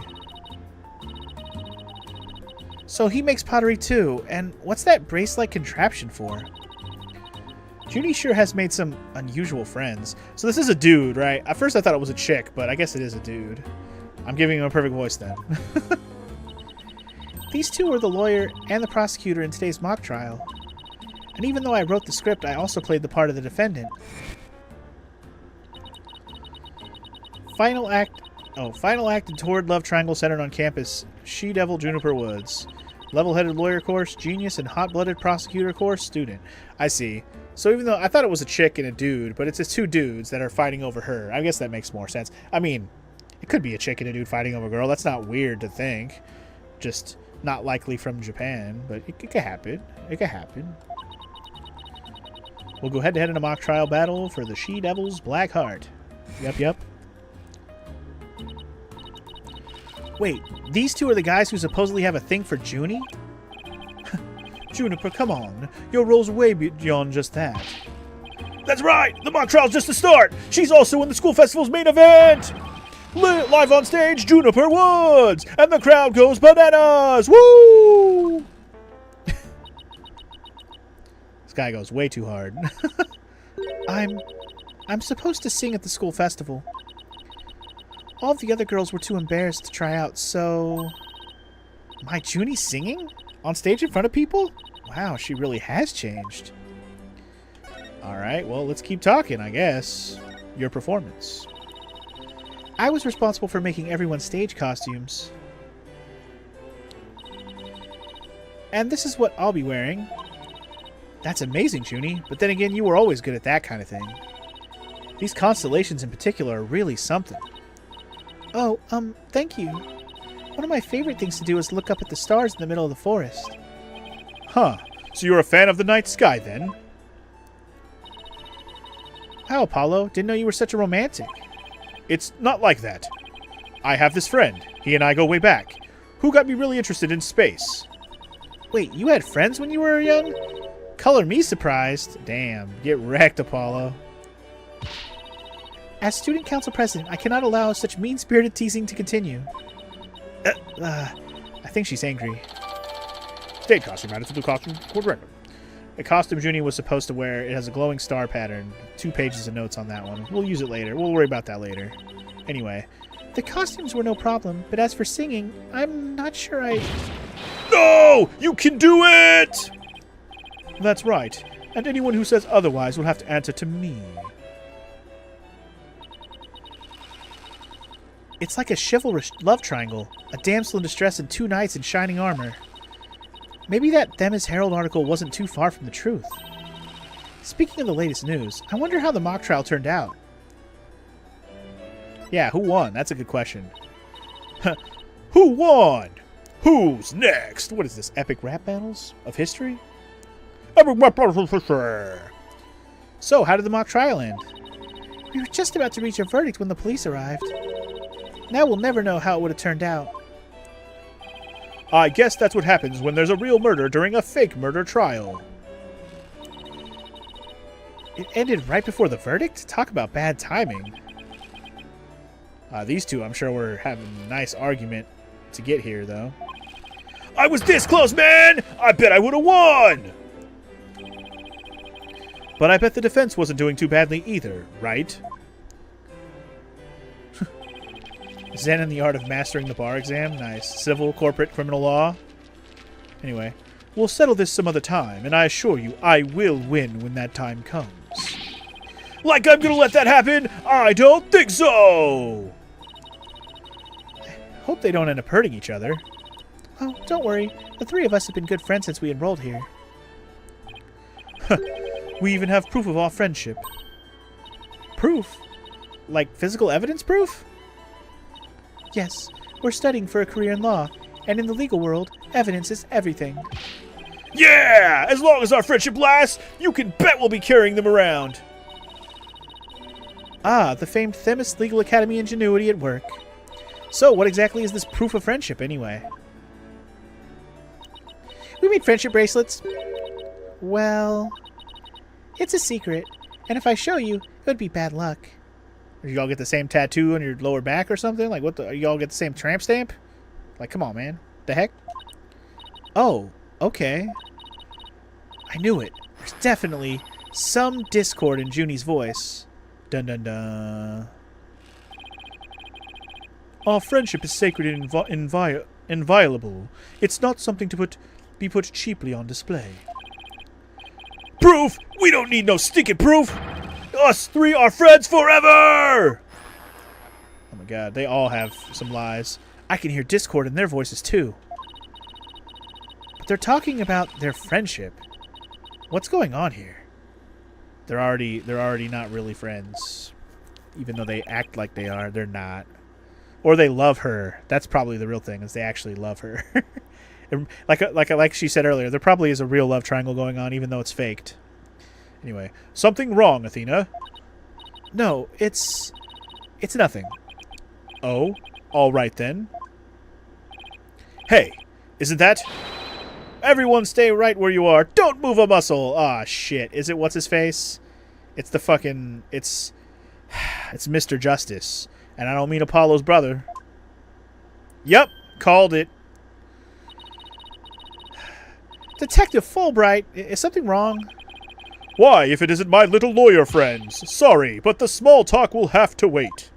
So he makes pottery too, and what's that brace-like contraption for? Junie sure has made some unusual friends. So this is a dude, right? At first I thought it was a chick, but I guess it is a dude. I'm giving him a perfect voice then. These two are the lawyer and the prosecutor in today's mock trial. And even though I wrote the script, I also played the part of the defendant. Final act in Toward Love Triangle centered on campus. She-Devil Juniper Woods. Level-headed lawyer course, genius and hot-blooded prosecutor course, student. I see. So even though I thought it was a chick and a dude, but it's just two dudes that are fighting over her. I guess that makes more sense. I mean, it could be a chick and a dude fighting over a girl. That's not weird to think. Just not likely from Japan, but it could happen. It could happen. We'll go head-to-head in a mock trial battle for the She-Devil's Black Heart. Yep. Wait, these two are the guys who supposedly have a thing for Junie? Juniper, come on. Your role's way beyond just that. That's right! The mock trial's just the start! She's also in the school festival's main event! Live on stage, Juniper Woods! And the crowd goes bananas! Woo! This guy goes way too hard. I'm supposed to sing at the school festival. All of the other girls were too embarrassed to try out, so... My Junie singing? On stage in front of people? Wow, she really has changed. Alright, well, let's keep talking, I guess. Your performance. I was responsible for making everyone's stage costumes. And this is what I'll be wearing. That's amazing, Junie, but then again, you were always good at that kind of thing. These constellations in particular are really something. Oh, thank you. One of my favorite things to do is look up at the stars in the middle of the forest. Huh. So you're a fan of the night sky, then? Wow, Apollo. Didn't know you were such a romantic. It's not like that. I have this friend. He and I go way back. Who got me really interested in space? Wait, you had friends when you were young? Color me surprised. Damn. Get wrecked, Apollo. As student council president, I cannot allow such mean-spirited teasing to continue. I think she's angry. State costume, added to the costume code random. The costume Junie was supposed to wear, it has a glowing star pattern. 2 pages of notes on that one. We'll use it later. We'll worry about that later. Anyway. The costumes were no problem, but as for singing, I'm not sure I... No! You can do it! That's right. And anyone who says otherwise will have to answer to me. It's like a chivalrous love triangle. A damsel in distress and 2 knights in shining armor. Maybe that Them Is Herald article wasn't too far from the truth. Speaking of the latest news, I wonder how the mock trial turned out. Yeah, who won? That's a good question. Who won? Who's next? What is this, epic rap battles of history? Epic rap battles of history. So, how did the mock trial end? We were just about to reach a verdict when the police arrived. Now we'll never know how it would have turned out. I guess that's what happens when there's a real murder during a fake murder trial. It ended right before the verdict? Talk about bad timing. These two, I'm sure, were having a nice argument to get here, though. I was this close, man! I bet I would have won! But I bet the defense wasn't doing too badly either, right? Zen and the art of mastering the bar exam. Nice. Civil, corporate, criminal law. Anyway. We'll settle this some other time, and I assure you I will win when that time comes. Like I'm gonna let that happen? I don't think so! Hope they don't end up hurting each other. Oh, don't worry. The 3 of us have been good friends since we enrolled here. We even have proof of our friendship. Proof? Like physical evidence proof? Yes. We're studying for a career in law, and in the legal world, evidence is everything. Yeah! As long as our friendship lasts, you can bet we'll be carrying them around. Ah, the famed Themis Legal Academy ingenuity at work. So, what exactly is this proof of friendship, anyway? We made friendship bracelets. Well, it's a secret, and if I show you, it would be bad luck. You all get the same tattoo on your lower back or something? Like, what the? You all get the same tramp stamp? Like, come on, man. The heck? Oh, okay. I knew it. There's definitely some discord in Junie's voice. Dun dun dun. Our friendship is sacred and inviolable. It's not something to be put cheaply on display. Proof? We don't need no stinking proof! Us 3 are friends forever! Oh my god, they all have some lies. I can hear discord in their voices too. But they're talking about their friendship. What's going on here? They're already not really friends. Even though they act like they are, they're not. Or they love her. That's probably the real thing, is they actually love her. like she said earlier, there probably is a real love triangle going on, even though it's faked. Anyway, something wrong, Athena? No, it's nothing. Oh, all right then. Hey, isn't that? Everyone stay right where you are. Don't move a muscle. Ah, shit. Is it what's his face? It's the fucking... It's Mr. Justice. And I don't mean Apollo's brother. Yep, called it. Detective Fulbright, is something wrong? Why, if it isn't my little lawyer friends? Sorry, but the small talk will have to wait.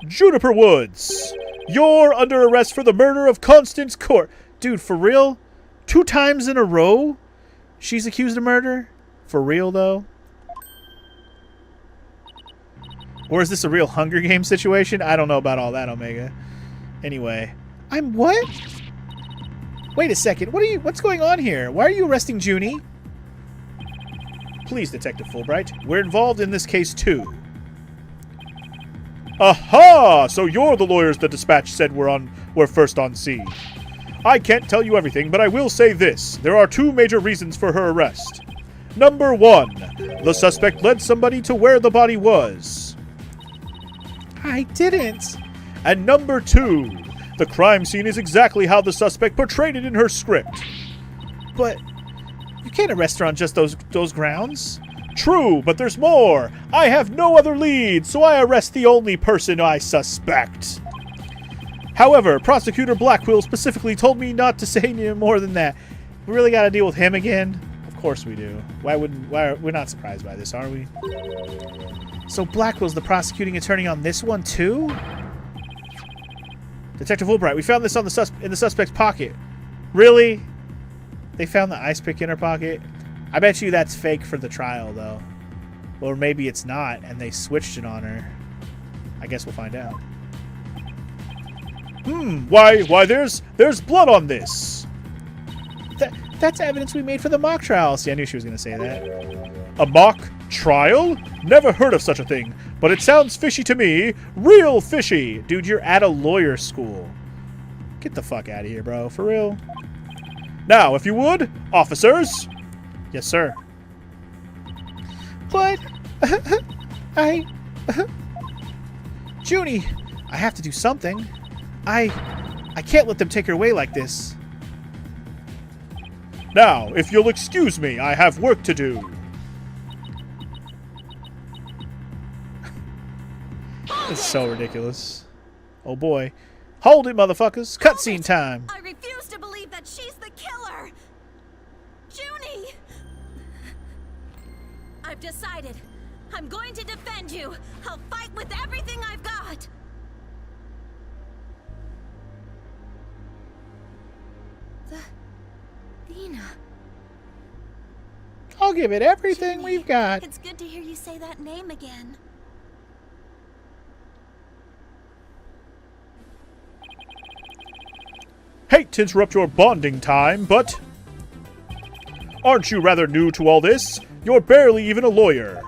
Juniper Woods, you're under arrest for the murder of Constance Court. Dude, for real? 2 times in a row? She's accused of murder? For real, though? Or is this a real Hunger Games situation? I don't know about all that, Omega. Anyway. I'm what? Wait a second. What's going on here? Why are you arresting Junie? Please, Detective Fulbright. We're involved in this case, too. Aha! So you're the lawyers the dispatch said were first on scene. I can't tell you everything, but I will say this. There are 2 major reasons for her arrest. Number 1, the suspect led somebody to where the body was. I didn't. And number 2, the crime scene is exactly how the suspect portrayed it in her script. But you can't arrest her on just those grounds. True, but there's more. I have no other leads, so I arrest the only person I suspect. However, Prosecutor Blackwell specifically told me not to say any more than that. We really got to deal with him again? Of course we do. We're not surprised by this, are we? So Blackwell's the prosecuting attorney on this one too? Detective Fulbright, we found this on in the suspect's pocket. Really? They found the ice pick in her pocket? I bet you that's fake for the trial, though. Or maybe it's not, and they switched it on her. I guess we'll find out. Why there's blood on this. That's evidence we made for the mock trial. See, I knew she was going to say that. A mock trial? Never heard of such a thing, but it sounds fishy to me. Real fishy. Dude, you're at a lawyer school. Get the fuck out of here, bro. For real. Now, if you would, officers. Yes, sir. But Junie, I have to do something. I can't let them take her away like this. Now, if you'll excuse me, I have work to do. It's so ridiculous. Oh boy. Hold it, motherfuckers. Cutscene time. I refuse to believe that she's the killer. Junie! I've decided. I'm going to defend you. I'll fight with everything I've got. Athena. I'll give it everything we've got. It's good to hear you say that name again. Hate to interrupt your bonding time, but... Aren't you rather new to all this? You're barely even a lawyer.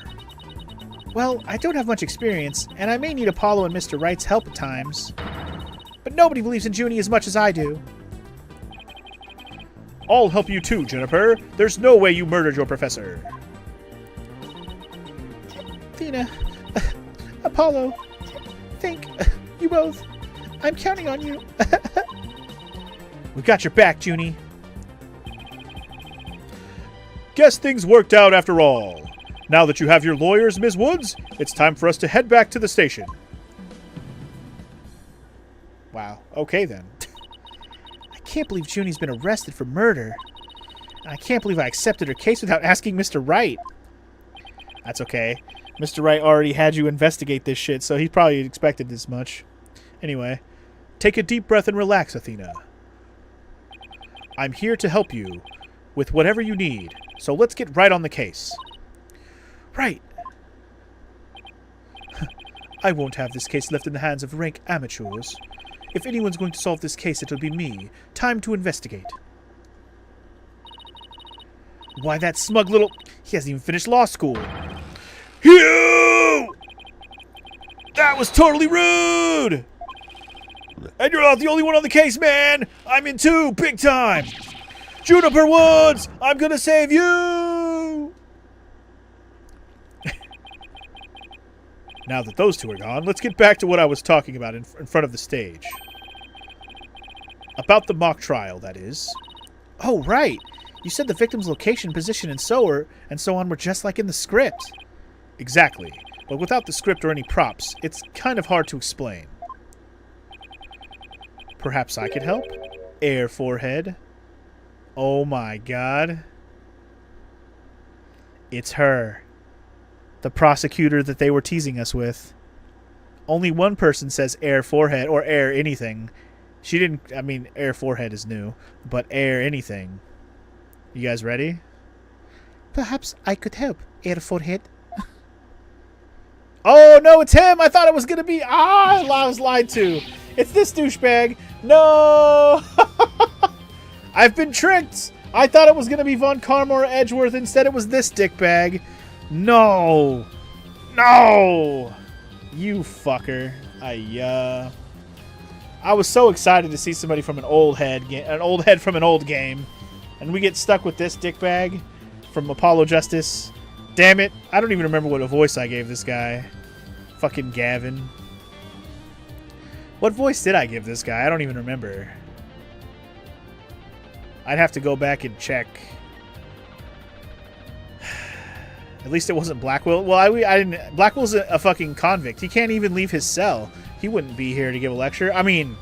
Well, I don't have much experience, and I may need Apollo and Mr. Wright's help at times. But nobody believes in Junie as much as I do. I'll help you too, Juniper. There's no way you murdered your professor. Athena, Apollo, think, you both. I'm counting on you. We've got your back, Junie. Guess things worked out after all. Now that you have your lawyers, Ms. Woods, it's time for us to head back to the station. Wow. Okay, then. I can't believe Junie's been arrested for murder. And I can't believe I accepted her case without asking Mr. Wright. That's okay. Mr. Wright already had you investigate this shit, so he probably expected as much. Anyway, take a deep breath and relax, Athena. I'm here to help you with whatever you need, so let's get right on the case. Right. I won't have this case left in the hands of rank amateurs. If anyone's going to solve this case, it'll be me. Time to investigate. Why, that smug little... He hasn't even finished law school. You! That was totally rude! And you're not the only one on the case, man! I'm in too, big time! Juniper Woods! I'm gonna save you! Now that those two are gone, let's get back to what I was talking about in front of the stage. About the mock trial, that is. Oh, right! You said the victim's location, position, and so on were just like in the script. Exactly. But without the script or any props, it's kind of hard to explain. Perhaps I could help? Air forehead. Oh my god. It's her. The prosecutor that they were teasing us with. Only one person says air forehead or air anything. She didn't... I mean, air forehead is new. But air anything. You guys ready? Perhaps I could help, air forehead. Oh, no, it's him! I thought it was going to be... I was lied to. It's this douchebag. No! I've been tricked! I thought it was going to be Von Karma or Edgeworth. Instead, it was this dickbag. No. No. You fucker. I was so excited to see somebody from an old head from an old game. And we get stuck with this dickbag from Apollo Justice. Damn it. I don't even remember what a voice I gave this guy. Fucking Gavin. What voice did I give this guy? I don't even remember. I'd have to go back and check. At least it wasn't Blackwell. Well, I didn't. Blackwell's a fucking convict. He can't even leave his cell. He wouldn't be here to give a lecture. I mean,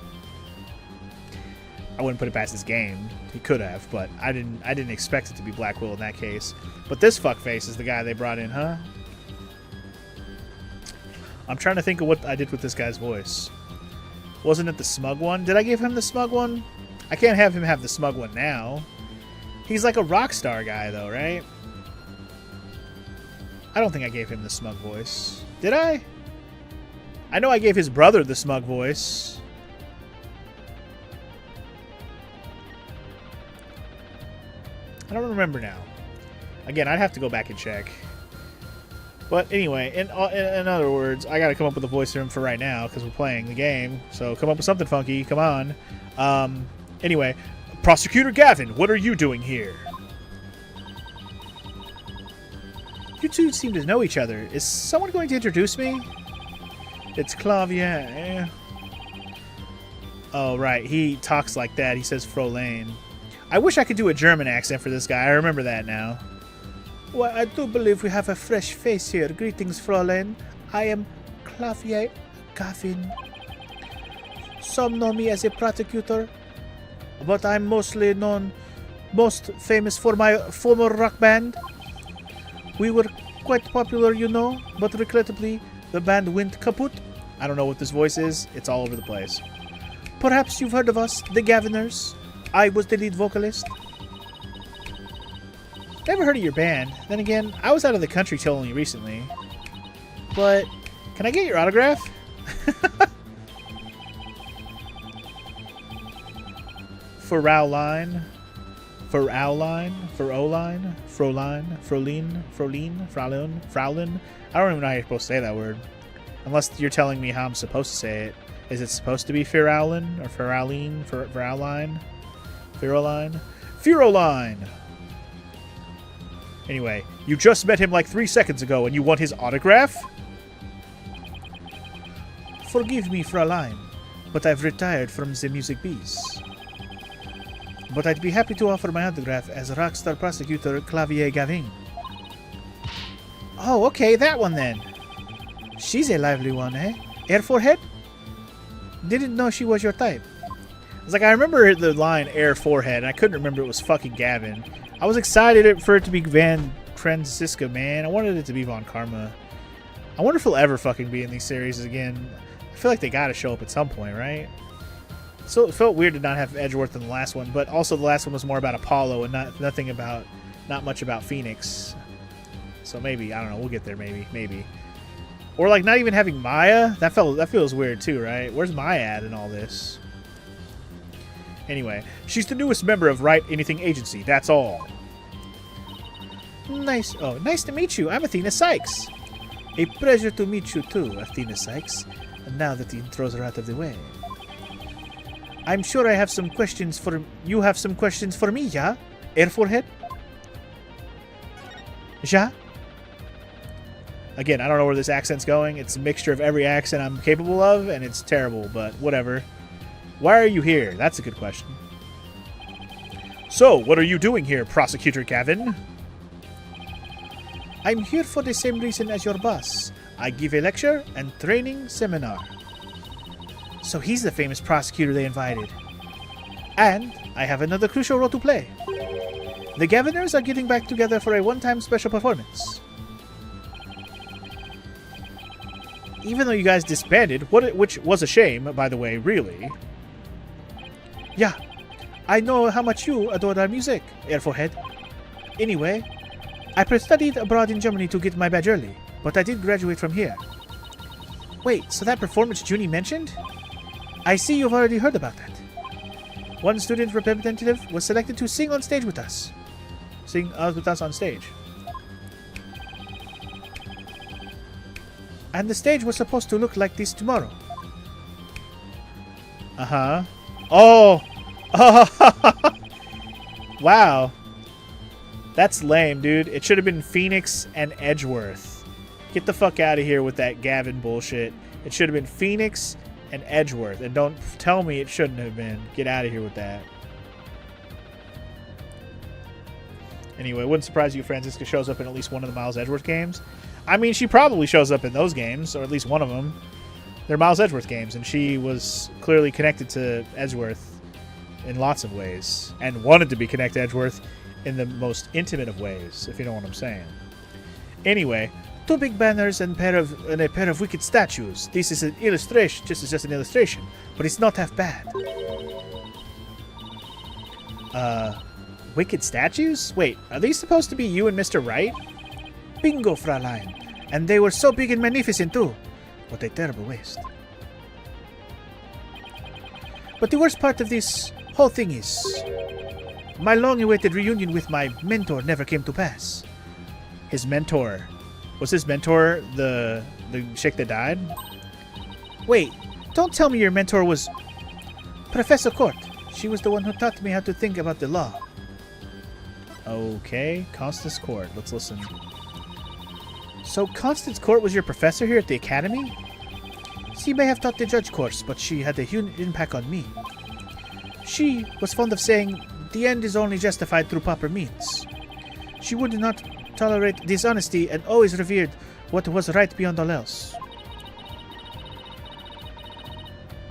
I wouldn't put it past his game. He could have, but I didn't expect it to be Blackwell in that case. But this fuckface is the guy they brought in, huh? I'm trying to think of what I did with this guy's voice. Wasn't it the smug one? Did I give him the smug one? I can't have him have the smug one now. He's like a rock star guy, though, right? I don't think I gave him the smug voice. Did I? I know I gave his brother the smug voice. I don't remember now. Again, I'd have to go back and check. But anyway, in other words, I gotta come up with a voice for him for right now because we're playing the game. So come up with something funky. Come on. Anyway, Prosecutor Gavin, what are you doing here? You two seem to know each other. Is someone going to introduce me? It's Clavier. Oh, right. He talks like that. He says Fräulein. I wish I could do a German accent for this guy. I remember that now. Well, I do believe we have a fresh face here. Greetings, Fräulein. I am Clavier Gavin. Some know me as a prosecutor, but I'm most famous for my former rock band. We were quite popular, you know, but regrettably, the band went kaput. I don't know what this voice is. It's all over the place. Perhaps you've heard of us, the Gaviners. I was the lead vocalist. Never heard of your band. Then again, I was out of the country till only recently. But, can I get your autograph? Fräulein. Fräulein. Fräulein. Fraulein. I don't even know how you're supposed to say that word. Unless you're telling me how I'm supposed to say it. Is it supposed to be Fräulein? Or Fräulein? Fräulein? Fräulein? Fräulein! Anyway, you just met him like 3 seconds ago and you want his autograph? Forgive me, Fräulein, but I've retired from the music biz. But I'd be happy to offer my autograph as rockstar prosecutor Clavier Gavin. Oh, okay, that one then. She's a lively one, eh? Air forehead? Didn't know she was your type. It's like, I remember the line air forehead, and I couldn't remember it was fucking Gavin. I was excited for it to be Van Francisca, man. I wanted it to be Von Karma. I wonder if he'll ever fucking be in these series again. I feel like they gotta show up at some point, right? So it felt weird to not have Edgeworth in the last one, but also the last one was more about Apollo and not much about Phoenix. So maybe, I don't know, we'll get there maybe. Or like not even having Maya? That feels weird too, right? Where's Maya at in all this? Anyway, she's the newest member of Write Anything Agency, that's all. Nice to meet you. I'm Athena Sykes. A pleasure to meet you too, Athena Sykes. And now that the intros are out of the way. I'm sure I have some questions for... You have some questions for me, yeah? Air forehead? Ja? Again, I don't know where this accent's going. It's a mixture of every accent I'm capable of, and it's terrible, but whatever. Why are you here? That's a good question. So, what are you doing here, Prosecutor Gavin? I'm here for the same reason as your boss. I give a lecture and training seminar. So he's the famous prosecutor they invited. And I have another crucial role to play. The Gaviners are getting back together for a one-time special performance. Even though you guys disbanded, which was a shame, by the way, really. Yeah, I know how much you adore our music, Airforehead. Anyway, I studied abroad in Germany to get my badge early, but I did graduate from here. Wait, so that performance Junie mentioned? I see you've already heard about that. One student representative was selected to sing on stage with us. Sing with us on stage. And the stage was supposed to look like this tomorrow. Uh-huh. Oh! Wow. That's lame, dude. It should have been Phoenix and Edgeworth. Get the fuck out of here with that Gavin bullshit. It should have been Phoenix and Edgeworth. And don't tell me it shouldn't have been. Get out of here with that. Anyway, it wouldn't surprise you if Francisca shows up in at least one of the Miles Edgeworth games. I mean, she probably shows up in those games, or at least one of them. They're Miles Edgeworth games, and she was clearly connected to Edgeworth in lots of ways, and wanted to be connected to Edgeworth in the most intimate of ways, if you know what I'm saying. Anyway, 2 big banners and a pair of wicked statues. This is an illustration, just an illustration, but it's not half bad. Wicked statues? Wait, are these supposed to be you and Mr. Wright? Bingo, Fraulein. And they were so big and magnificent too. What a terrible waste. But the worst part of this whole thing is my long-awaited reunion with my mentor never came to pass. His mentor? Was his mentor the chick that died? Wait, don't tell me your mentor was Professor Court. She was the one who taught me how to think about the law. Okay, Constance Court. Let's listen. So Constance Court was your professor here at the academy? She may have taught the judge course, but she had a huge impact on me. She was fond of saying, the end is only justified through proper means. She would not tolerate dishonesty and always revered what was right beyond all else.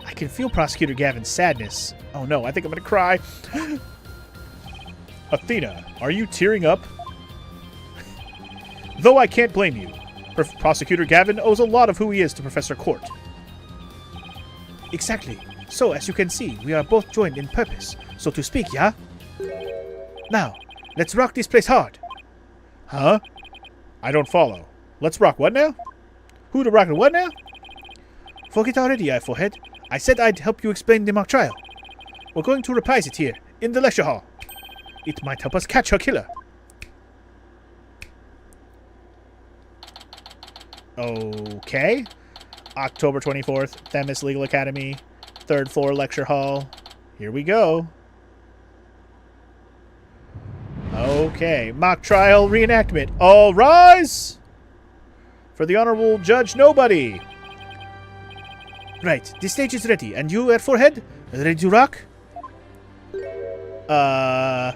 I can feel Prosecutor Gavin's sadness. Oh no, I think I'm gonna cry. Athena, are you tearing up? Though I can't blame you. Prosecutor Gavin owes a lot of who he is to Professor Court. Exactly. So, as you can see, we are both joined in purpose, so to speak, yeah? Now, let's rock this place hard. Huh? I don't follow. Let's rock what now? Who to rock what now? Forget already, eye forehead. I said I'd help you explain the mock trial. We're going to reprise it here, in the lecture hall. It might help us catch her killer. Okay. October 24th, Themis Legal Academy, 3rd floor lecture hall. Here we go. Okay, mock trial reenactment. All rise! For the Honorable Judge Nobody. Right, the stage is ready, and you, at forehead, ready to rock? No,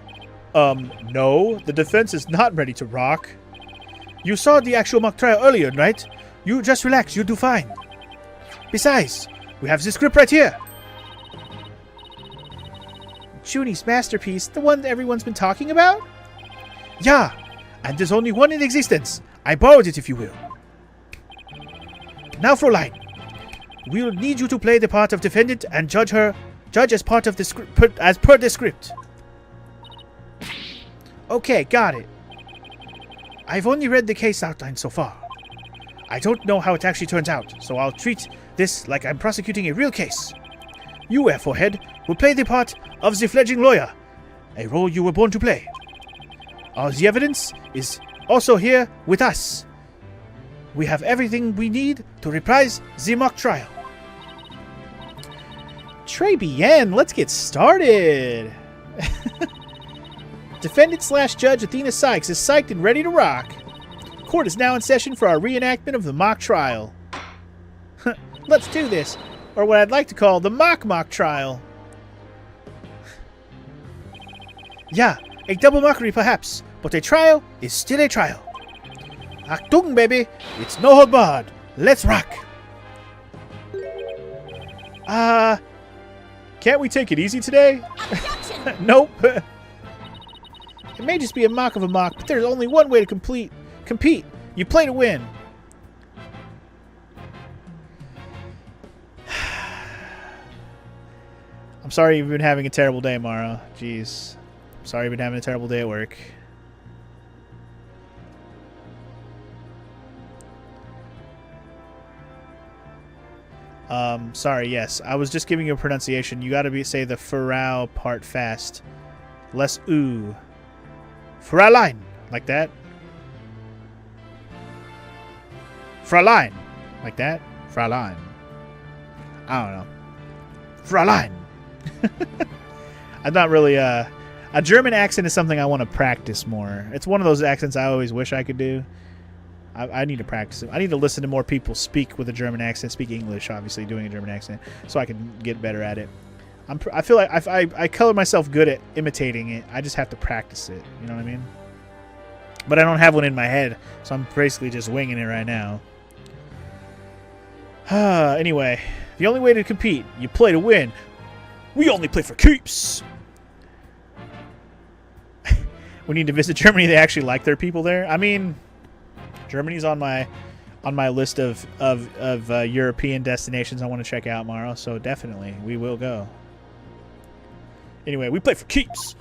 the defense is not ready to rock. You saw the actual mock trial earlier, right? You just relax, you'll do fine. Besides, we have the script right here. Junie's masterpiece, the one that everyone's been talking about? Yeah, and there's only one in existence. I borrowed it, if you will. Now, Fraulein, we'll need you to play the part of defendant and judge as part of the script, as per the script. Okay, got it. I've only read the case outline so far. I don't know how it actually turns out, so I'll treat this like I'm prosecuting a real case. You, forehead, will play the part of the fledgling lawyer, a role you were born to play. All the evidence is also here with us. We have everything we need to reprise the mock trial. Très bien, let's get started. Defendant/Judge Athena Sykes is psyched and ready to rock. Court is now in session for our reenactment of the mock trial. Let's do this, or what I'd like to call the mock trial. Yeah, a double mockery perhaps, but a trial is still a trial. Achtung, baby, it's no hold barred. Let's rock. Can't we take it easy today? Nope. It may just be a mock of a mock, but there's only one way to compete. You play to win. I'm sorry you've been having a terrible day, Mara. Jeez. I'm sorry you've been having a terrible day at work. Sorry, yes. I was just giving you a pronunciation. You gotta say the Frau part fast. Less ooh. Fraulein. Like that. Fraulein. Like that. Fraulein. I don't know. Fraulein. I'm not really, a German accent is something I want to practice more. It's one of those accents I always wish I could do. I need to practice it. I need to listen to more people speak with a German accent, speak English, obviously, doing a German accent, so I can get better at it. I feel like I color myself good at imitating it. I just have to practice it. You know what I mean? But I don't have one in my head, so I'm basically just winging it right now. Anyway, the only way to compete, you play to win. We only play for keeps. We need to visit Germany. They actually like their people there. I mean, Germany's on my list of European destinations I want to check out tomorrow. So definitely, we will go. Anyway, we play for keeps.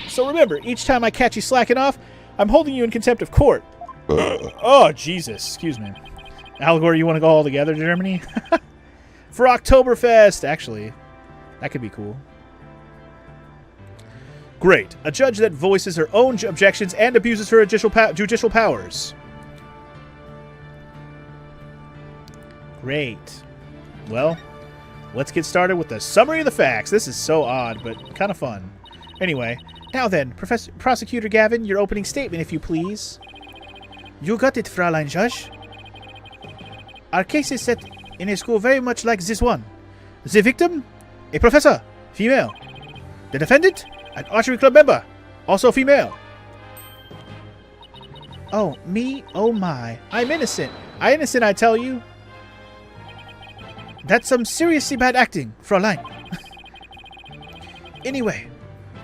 So remember, each time I catch you slacking off, I'm holding you in contempt of court. Oh, Jesus. Excuse me. Algor, you want to go all together to Germany? For Oktoberfest. Actually, that could be cool. Great. A judge that voices her own objections and abuses her judicial powers. Great. Well, let's get started with the summary of the facts. This is so odd, but kind of fun. Anyway, now then, Prosecutor Gavin, your opening statement, if you please. You got it, Fräulein Judge. Our case is set in a school very much like this one. The victim, a professor, female. The defendant, an archery club member, also female. Oh, me? Oh my. I'm innocent. I tell you. That's some seriously bad acting, Fräulein. Anyway,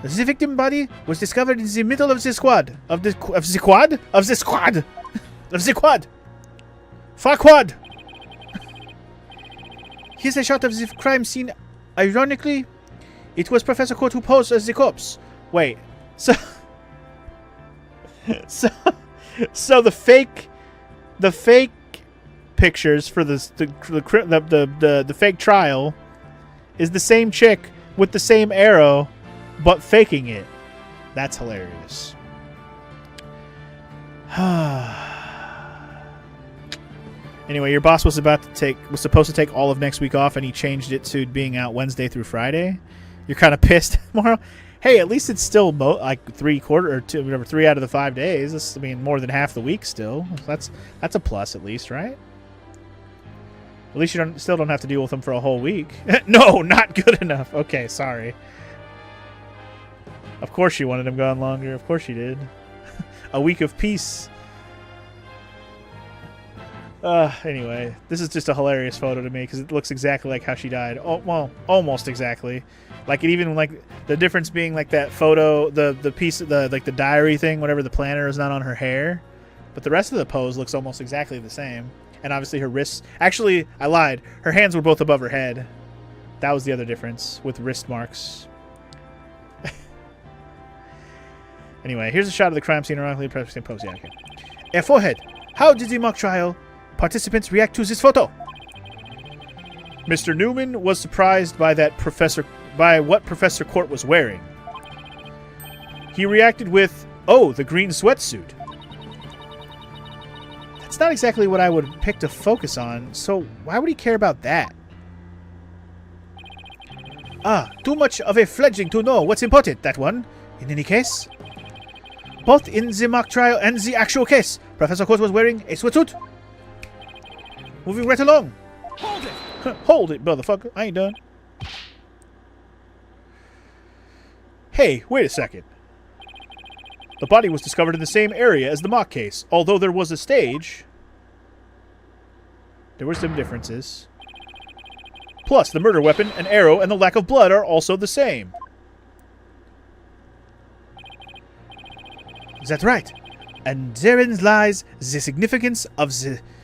the victim body was discovered in the middle of the squad. Of the squad? Farquad! Here's a shot of the crime scene. Ironically, it was Professor Court who posed as the corpse. Wait, so the fake pictures for the fake trial is the same chick with the same arrow, but faking it. That's hilarious. Anyway, your boss was supposed to take all of next week off, and he changed it to being out Wednesday through Friday. You're kind of pissed tomorrow. Hey, at least it's still like 3 out of the 5 days. That's, I mean, more than half the week still. That's a plus at least, right? At least you still don't have to deal with them for a whole week. No, not good enough. Okay, sorry. Of course you wanted him gone longer. Of course you did. A week of peace. Anyway, this is just a hilarious photo to me because it looks exactly like how she died. Oh, well, almost exactly. Like it even like the difference being like that photo, the piece of the like the diary thing, whatever, the planner is not on her hair, but the rest of the pose looks almost exactly the same. And obviously her wrists. Actually, I lied. Her hands were both above her head. That was the other difference with wrist marks. Anyway, here's a shot of the crime scene. Ironically, same pose. Yeah, okay. A forehead. How did the mock trial participants react to this photo? Mr. Newman was surprised by what Professor Court was wearing. He reacted with, "Oh, the green sweatsuit." That's not exactly what I would pick to focus on, so why would he care about that? Ah, too much of a fledgling to know what's important, that one. In any case, both in the mock trial and the actual case, Professor Court was wearing a sweatsuit. Moving right along. Hold it! Hold it, motherfucker. I ain't done. Hey, wait a second. The body was discovered in the same area as the mock case. Although there was a stage, there were some differences. Plus, the murder weapon, an arrow, and the lack of blood are also the same. Is that right? And therein lies the significance of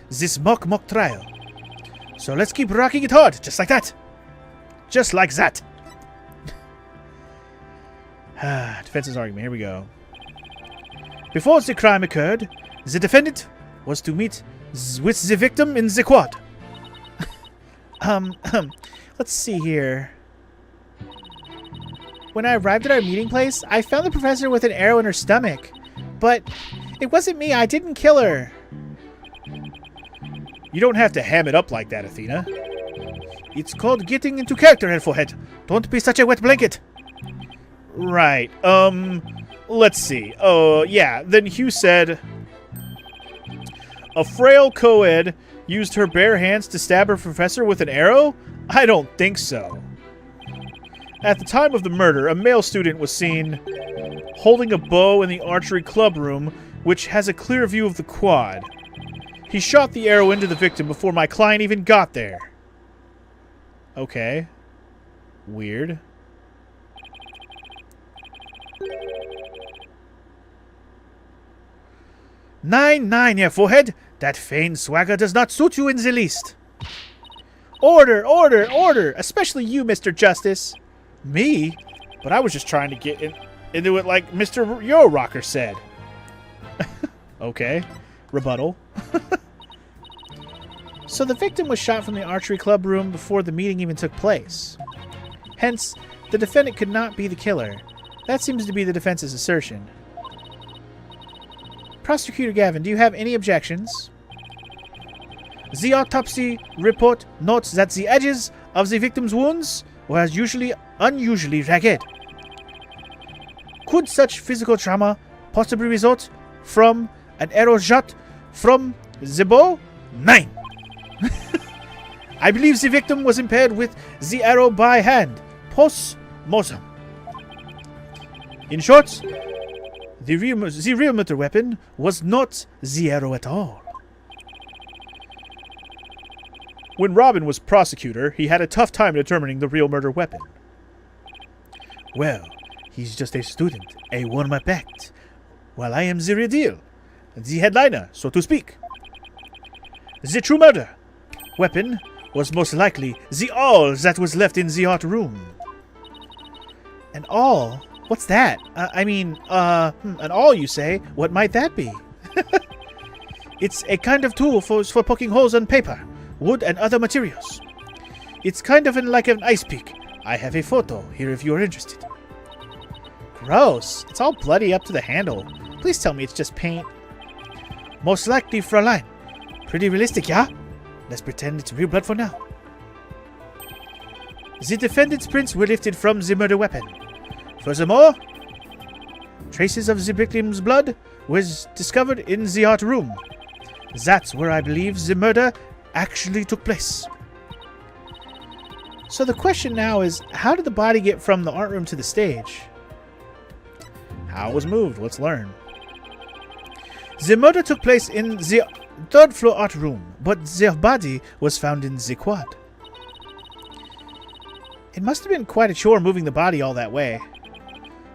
this mock trial. So let's keep rocking it hard, just like that. Just like that. Defense's argument, here we go. Before the crime occurred, the defendant was to meet with the victim in the quad. Let's see here. When I arrived at our meeting place, I found the professor with an arrow in her stomach. But it wasn't me. I didn't kill her. You don't have to ham it up like that, Athena. It's called getting into character, Elfhead. Don't be such a wet blanket. Right. Let's see. Oh, yeah. Then Hugh said, a frail co-ed used her bare hands to stab her professor with an arrow? I don't think so. At the time of the murder, a male student was seen holding a bow in the archery club room, which has a clear view of the quad. He shot the arrow into the victim before my client even got there. Okay. Weird. Nine, your forehead. That feigned swagger does not suit you in the least. Order, order, order! Especially you, Mr. Justice. Me? But I was just trying to get into it like Mr. Yo Rocker said. Okay. Rebuttal. So the victim was shot from the archery club room before the meeting even took place. Hence, the defendant could not be the killer. That seems to be the defense's assertion. Prosecutor Gavin, do you have any objections? The autopsy report notes that the edges of the victim's wounds were unusually ragged. Could such physical trauma possibly result from an arrow shot from the bow? 9. I believe the victim was impaired with the arrow by hand. Post-mortem. In short, the real murder weapon was not the arrow at all. When Robin was prosecutor, he had a tough time determining the real murder weapon. Well, he's just a student, a warm-up act, while I am the real deal, the headliner, so to speak. The true murder weapon was most likely the awl that was left in the art room. An awl? What's that? An awl, you say? What might that be? It's a kind of tool for poking holes on paper, wood, and other materials. It's kind of like an ice pick. I have a photo here if you're interested. Gross. It's all bloody up to the handle. Please tell me it's just paint. Most likely, Fräulein. Pretty realistic, yeah? Let's pretend it's real blood for now. The defendant's prints were lifted from the murder weapon. Furthermore, traces of the victim's blood was discovered in the art room. That's where I believe the murder actually took place. So the question now is, how did the body get from the art room to the stage? How it was moved? Let's learn. The murder took place in the third floor art room, but the body was found in the quad. It must have been quite a chore moving the body all that way.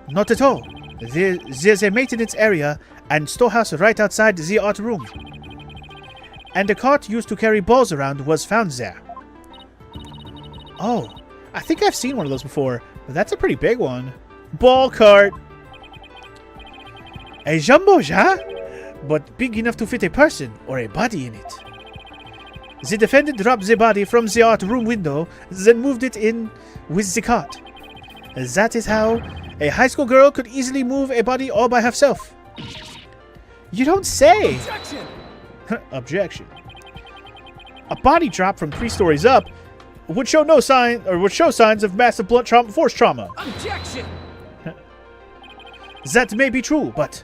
Not at all. There's a maintenance area and storehouse right outside the art room. And a cart used to carry balls around was found there. Oh, I think I've seen one of those before, but that's a pretty big one. Ball cart. A jumbo jar? But big enough to fit a person or a body in it. The defendant dropped the body from the art room window, then moved it in with the cart. That is how a high school girl could easily move a body all by herself. You don't say! Objection! Objection. A body drop from 3 stories up would show signs of massive blunt force trauma. Objection! That may be true, but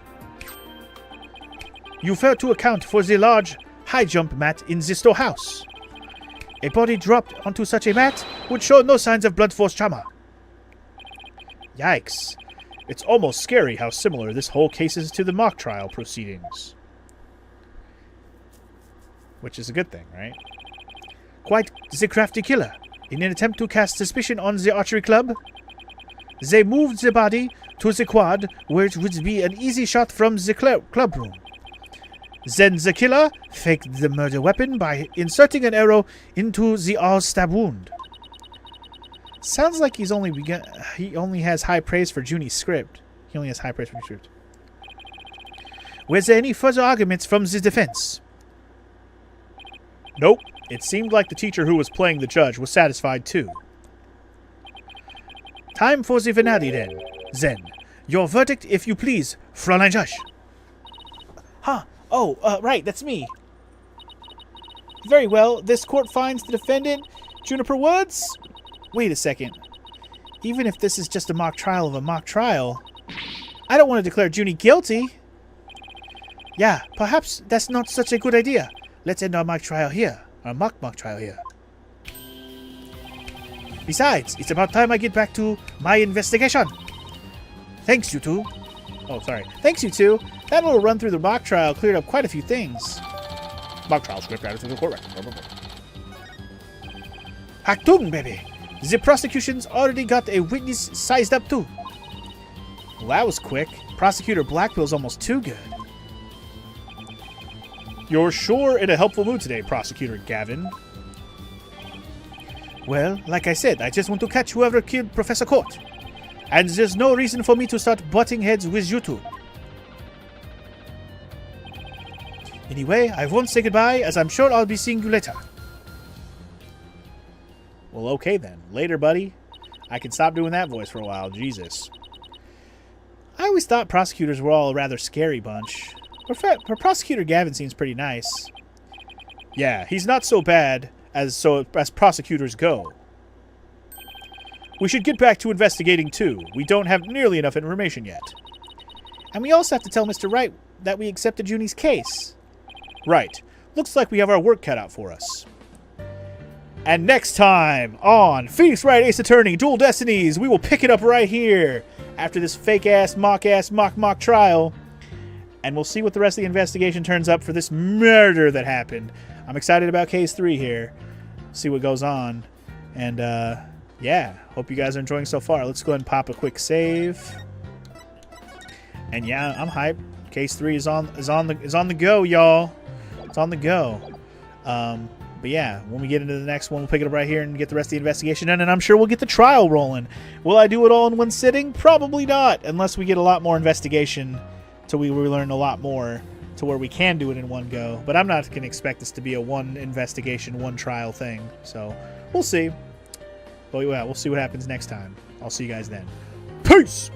you fail to account for the large high jump mat in the storehouse. A body dropped onto such a mat would show no signs of blunt force trauma. Yikes. It's almost scary how similar this whole case is to the mock trial proceedings. Which is a good thing, right? Quite the crafty killer. In an attempt to cast suspicion on the archery club, they moved the body to the quad, where it would be an easy shot from the club room. Then the killer faked the murder weapon by inserting an arrow into the all-stab wound. Sounds like he only has high praise for Junie's script. He only has high praise for the script. Were there any further arguments from the defense? Nope. It seemed like the teacher who was playing the judge was satisfied too. Time for the finale then. Zen. Your verdict, if you please, Fräulein Judge. Huh. Oh, right, that's me. Very well. This court finds the defendant, Juniper Woods? Wait a second. Even if this is just a mock trial of a mock trial, I don't want to declare Junie guilty. Yeah, perhaps that's not such a good idea. Let's end our mock trial here. Our mock trial here. Besides, it's about time I get back to my investigation. Thanks, you two. Oh, sorry. Thanks, you two. That little run through the mock trial cleared up quite a few things. Mock trial script added to the court record. Achtung, baby. The prosecution's already got a witness sized up too. Well, that was quick. Prosecutor Blackpill's almost too good. You're sure in a helpful mood today, Prosecutor Gavin. Well, like I said, I just want to catch whoever killed Professor Court. And there's no reason for me to start butting heads with you two. Anyway, I won't say goodbye, as I'm sure I'll be seeing you later. Well, okay then. Later, buddy. I can stop doing that voice for a while. Jesus. I always thought prosecutors were all a rather scary bunch. But Prosecutor Gavin seems pretty nice. Yeah, he's not so bad as prosecutors go. We should get back to investigating too. We don't have nearly enough information yet. And we also have to tell Mr. Wright that we accepted Junie's case. Right. Looks like we have our work cut out for us. And next time on Phoenix Wright Ace Attorney Dual Destinies, we will pick it up right here after this fake-ass, mock trial. And we'll see what the rest of the investigation turns up for this murder that happened. I'm excited about Case 3 here. See what goes on. And, yeah. Hope you guys are enjoying so far. Let's go ahead and pop a quick save. And yeah, I'm hyped. Case 3 is on the go, y'all. It's on the go. But yeah, when we get into the next one, we'll pick it up right here and get the rest of the investigation done, and I'm sure we'll get the trial rolling. Will I do it all in one sitting? Probably not, unless we get a lot more investigation till we learn a lot more to where we can do it in one go. But I'm not going to expect this to be a one investigation, one trial thing. So we'll see. But yeah, we'll see what happens next time. I'll see you guys then. Peace!